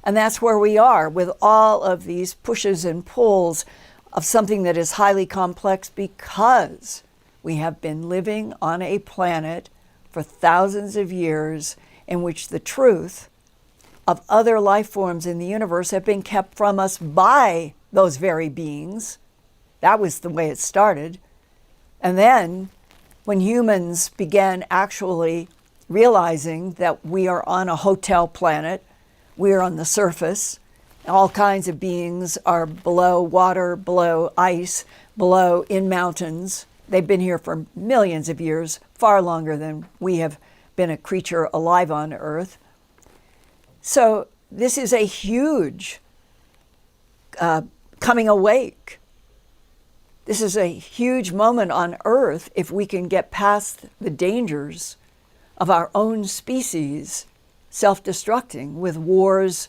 And that's where we are with all of these pushes and pulls of something that is highly complex, because we have been living on a planet for thousands of years in which the truth of other life forms in the universe have been kept from us by those very beings. That was the way it started. And then when humans began actually realizing that we are on a hotel planet, we are on the surface, all kinds of beings are below water, below ice, below in mountains. They've been here for millions of years, far longer than we have been a creature alive on Earth. So this is a huge coming awake. This is a huge moment on Earth if we can get past the dangers of our own species self-destructing with wars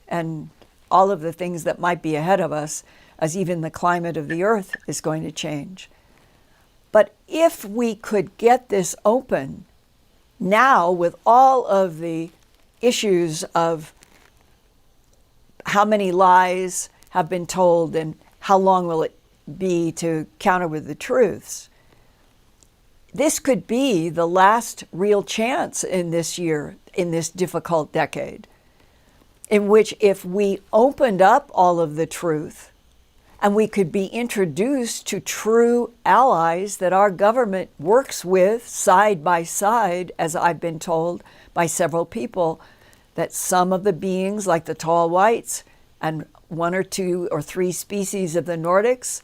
and all of the things that might be ahead of us, as even the climate of the Earth is going to change. But if we could get this open now with all of the issues of how many lies have been told and how long will it be to counter with the truths, this could be the last real chance in this year, in this difficult decade, in which if we opened up all of the truth and we could be introduced to true allies that our government works with side by side, as I've been told by several people, that some of the beings like the tall whites and 1 or 2 or 3 species of the Nordics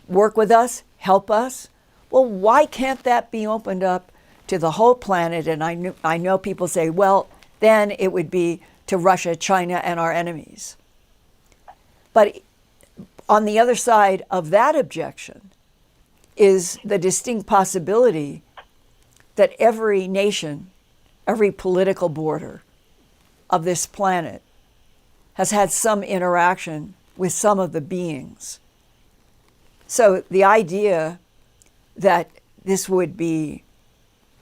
work with us, help us. Well, why can't that be opened up to the whole planet? And I know people say, well, then it would be to Russia, China, and our enemies. But on the other side of that objection is the distinct possibility that every nation, every political border of this planet has had some interaction with some of the beings. So the idea that this would be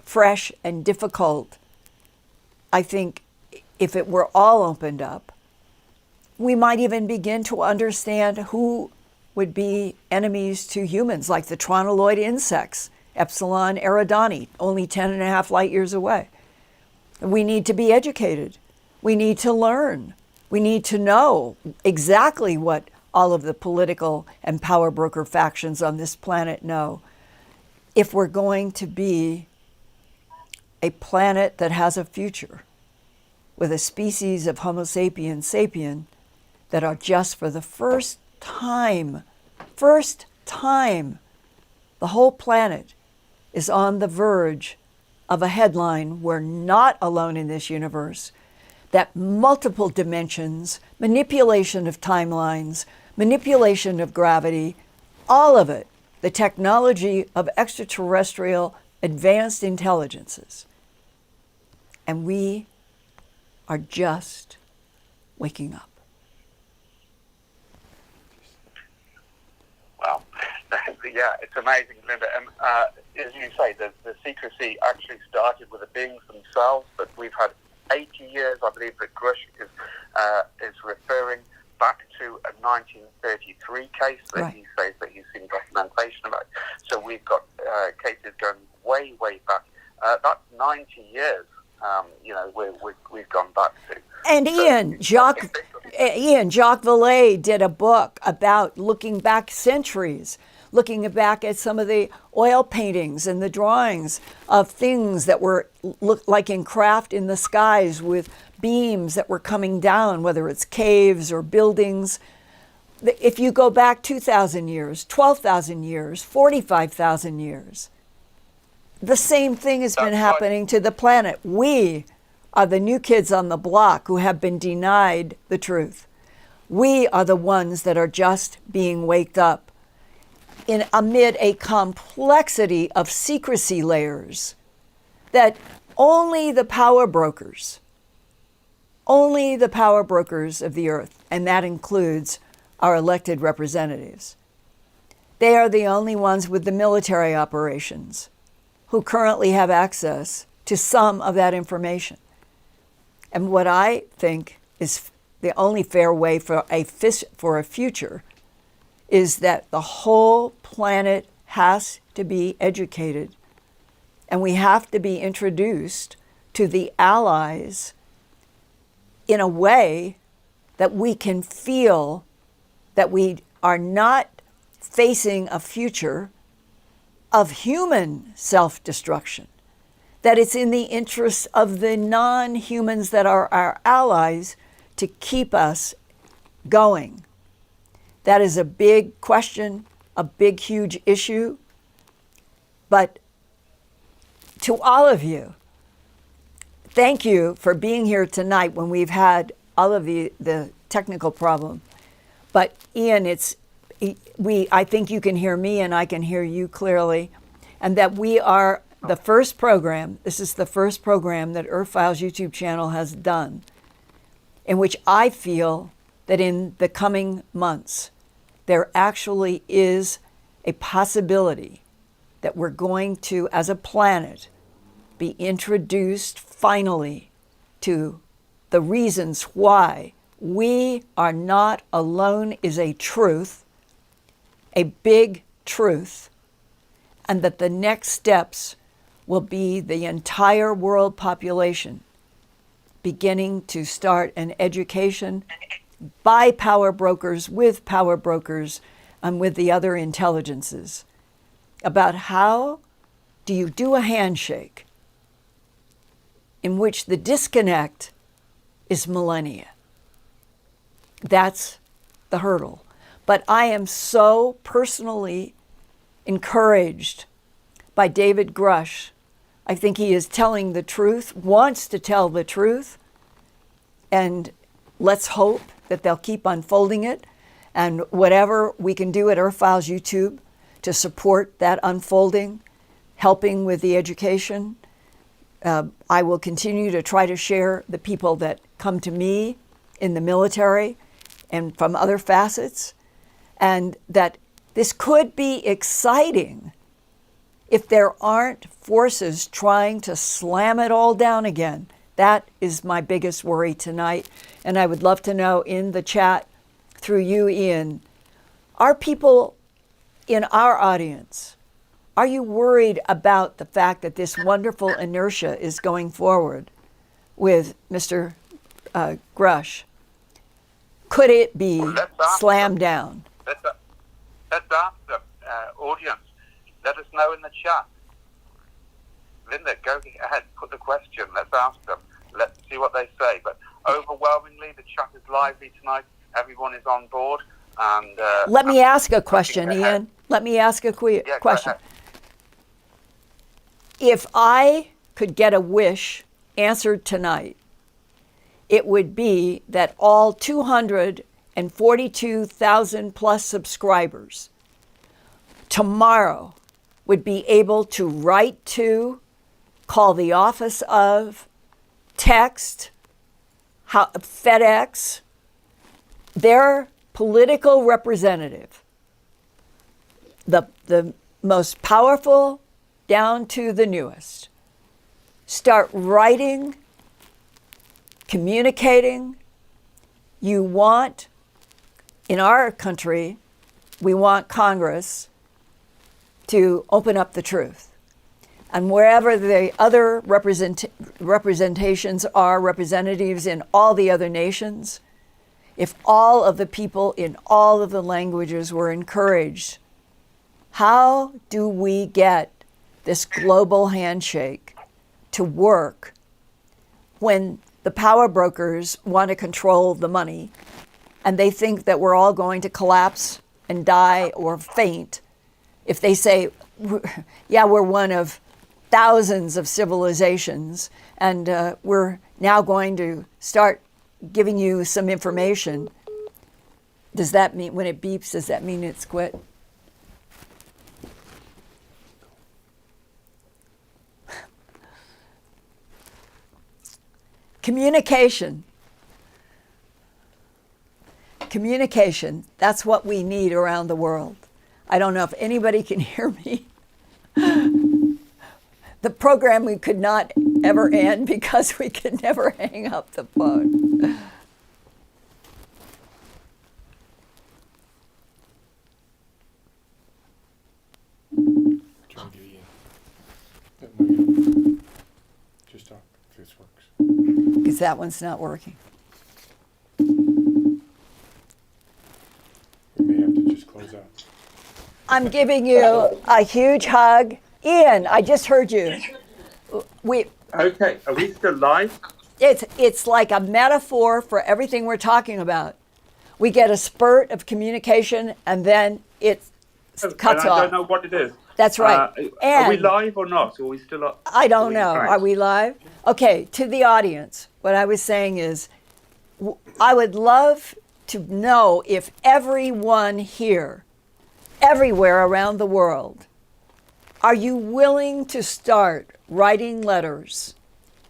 fresh and difficult, I think if it were all opened up, we might even begin to understand who would be enemies to humans, like the tronoloid insects, Epsilon eridani, only 10.5 light years away. We need to be educated. We need to learn. We need to know exactly what all of the political and power broker factions on this planet know if we're going to be a planet that has a future with a species of Homo sapiens sapien that are just for the first time, the whole planet is on the verge of a headline. We're not alone in this universe, that multiple dimensions, manipulation of timelines, manipulation of gravity, all of it, the technology of extraterrestrial advanced intelligences. And we are just waking up. Well, yeah, it's amazing, Linda. And as you say, the secrecy actually started with the beings themselves, but we've had 80 years, I believe, that Grusch is referring back to a 1933 case that Right. he says that he's seen documentation about. So we've got cases going way, way back. That's 90 years. We've gone back to. And Ian, Jacques Vallée did a book about looking back centuries, looking back at some of the oil paintings and the drawings of things that were looked like in craft in the skies with beams that were coming down, whether it's caves or buildings. If you go back 2,000 years, 12,000 years, 45,000 years, the same thing has been happening to the planet. We are the new kids on the block who have been denied the truth. We are the ones that are just being waked up amid a complexity of secrecy layers that only the power brokers of the earth, and that includes our elected representatives, they are the only ones with the military operations who currently have access to some of that information. And what I think is the only fair way for a future is that the whole planet has to be educated, and we have to be introduced to the allies in a way that we can feel that we are not facing a future of human self-destruction, that it's in the interests of the non-humans that are our allies to keep us going. That is a big question, a big, huge issue. But to all of you, thank you for being here tonight when we've had all of the technical problem. But Ian, I think you can hear me and I can hear you clearly, and that we are the first program, this is the first program that Earthfiles YouTube channel has done, in which I feel that in the coming months, there actually is a possibility that we're going to, as a planet, be introduced finally to the reasons why we are not alone is a truth, a big truth, and that the next steps will be the entire world population beginning to start an education by power brokers, with power brokers, and with the other intelligences about how do you do a handshake in which the disconnect is millennia. That's the hurdle. But I am so personally encouraged by David Grusch. I think he is telling the truth, wants to tell the truth, and let's hope that they'll keep unfolding it, and whatever we can do at Earthfiles YouTube to support that unfolding, helping with the education. I will continue to try to share the people that come to me in the military and from other facets, and that this could be exciting if there aren't forces trying to slam it all down again. That is my biggest worry tonight. And I would love to know in the chat through you, Ian, are people in our audience, are you worried about the fact that this wonderful inertia is going forward with Mr. Grusch? Could it be slammed down? Let's ask the audience. Let us know in the chat. Linda, go ahead, put the question. Let's ask them. Let's see what they say. But overwhelmingly, the chat is lively tonight. Everyone is on board. And let me ask a question, Ian. Let me ask a question. If I could get a wish answered tonight, it would be that all 242,000 plus subscribers tomorrow would be able to write to, call the office of, text, FedEx, their political representative, the most powerful down to the newest, start writing, communicating. You want, in our country, we want Congress to open up the truth. And wherever the other representations are, representatives in all the other nations, if all of the people in all of the languages were encouraged, how do we get this global handshake to work when the power brokers want to control the money and they think that we're all going to collapse and die or faint if they say, yeah, we're one of thousands of civilizations and we're now going to start giving you some information. Does that mean, when it beeps, does that mean it's quit? Communication. Communication, that's what we need around the world. I don't know if anybody can hear me. The program we could not ever end because we could never hang up the phone. Trying to get Ian. Just talk if this works. Because that one's not working. Close out. I'm giving you a huge hug. Ian, I just heard you. Okay, are we still live? It's like a metaphor for everything we're talking about. We get a spurt of communication and then it cuts and I off. don't know what it is. That's right. Are we And live or not? Or are we still up? I don't know. Right. Are we live? Okay, to the audience, what I was saying is I would love to know if everyone here, everywhere around the world, are you willing to start writing letters,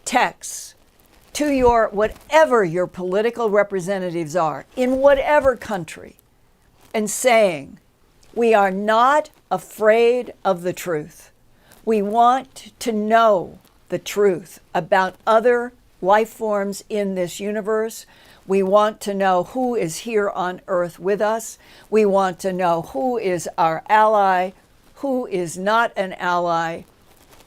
texts to your whatever your political representatives are in whatever country and saying, we are not afraid of the truth. We want to know the truth about other life forms in this universe. We want to know who is here on Earth with us. We want to know who is our ally, who is not an ally.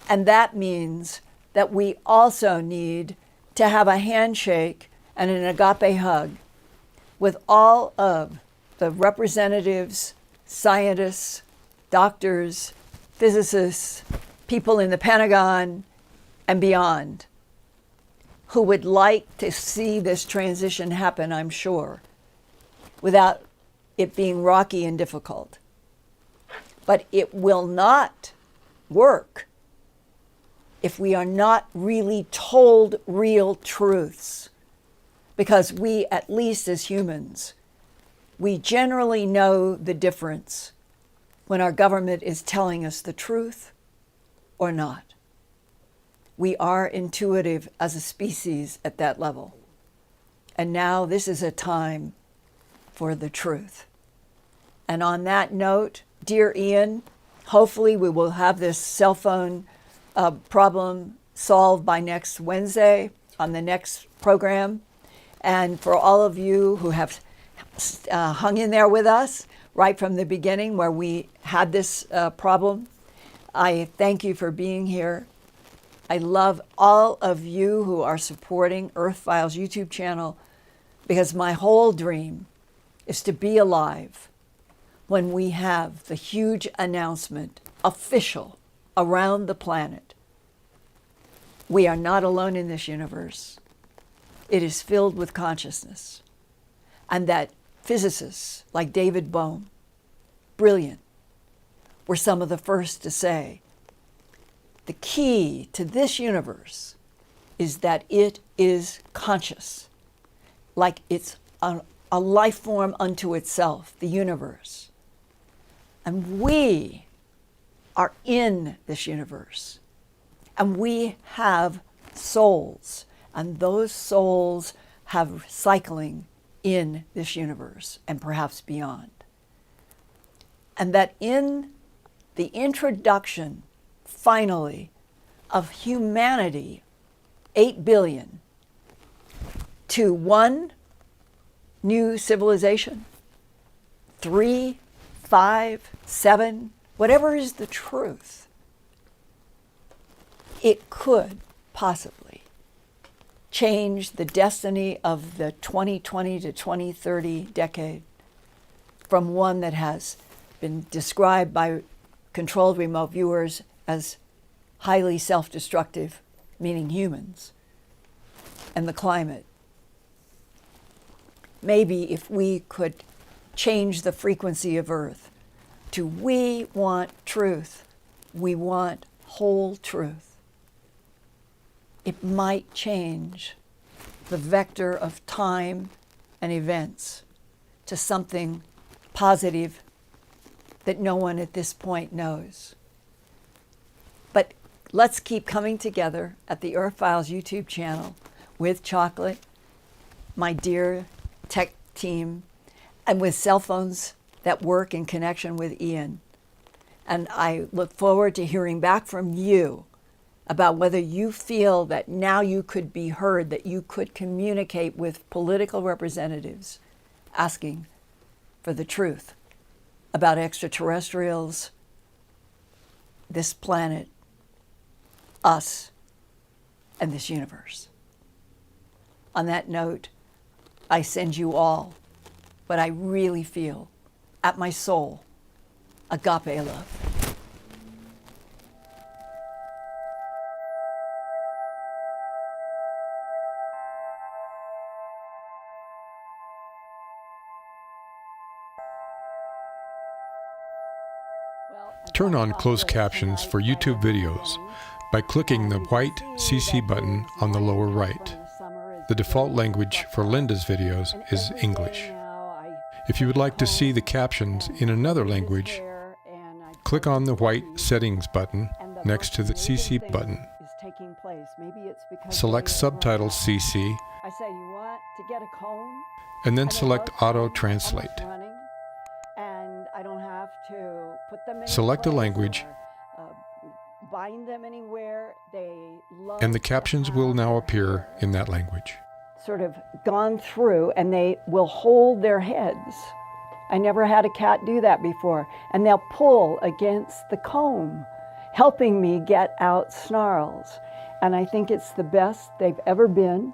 And that means that we also need to have a handshake and an agape hug with all of the representatives, scientists, doctors, physicists, people in the Pentagon and beyond who would like to see this transition happen, I'm sure, without it being rocky and difficult. But it will not work if we are not really told real truths. Because we, at least as humans, we generally know the difference when our government is telling us the truth or not. We are intuitive as a species at that level. And now this is a time for the truth. And on that note, dear Ian, hopefully we will have this cell phone problem solved by next Wednesday on the next program. And for all of you who have hung in there with us right from the beginning where we had this problem, I thank you for being here. I love all of you who are supporting Earthfiles YouTube channel because my whole dream is to be alive when we have the huge announcement, official, around the planet. We are not alone in this universe. It is filled with consciousness. And that physicists like David Bohm, brilliant, were some of the first to say, the key to this universe is that it is conscious, like it's a life form unto itself, the universe. And we are in this universe. And we have souls. And those souls have cycling in this universe and perhaps beyond. And that in the introduction, finally, of humanity, 8 billion, to one new civilization, 3, 5, 7, whatever is the truth, it could possibly change the destiny of the 2020 to 2030 decade from one that has been described by controlled remote viewers as highly self-destructive, meaning humans, and the climate. Maybe if we could change the frequency of Earth to we want truth, we want whole truth, it might change the vector of time and events to something positive that no one at this point knows. But let's keep coming together at the Earthfiles YouTube channel with Chocolate, my dear tech team, and with cell phones that work in connection with Ian. And I look forward to hearing back from you about whether you feel that now you could be heard, that you could communicate with political representatives asking for the truth about extraterrestrials, this planet, us, and this universe. On that note, I send you all what I really feel at my soul. Agape love. Turn on closed captions for YouTube videos by clicking the white CC button on the lower right. The default language for Linda's videos is English. If you would like to see the captions in another language, click on the white settings button next to the CC button. Select Subtitles CC and then select Auto Translate. Select a language and the captions will now appear in that language. Sort of gone through, and they will hold their heads. I never had a cat do that before. And they'll pull against the comb, helping me get out snarls. And I think it's the best they've ever been.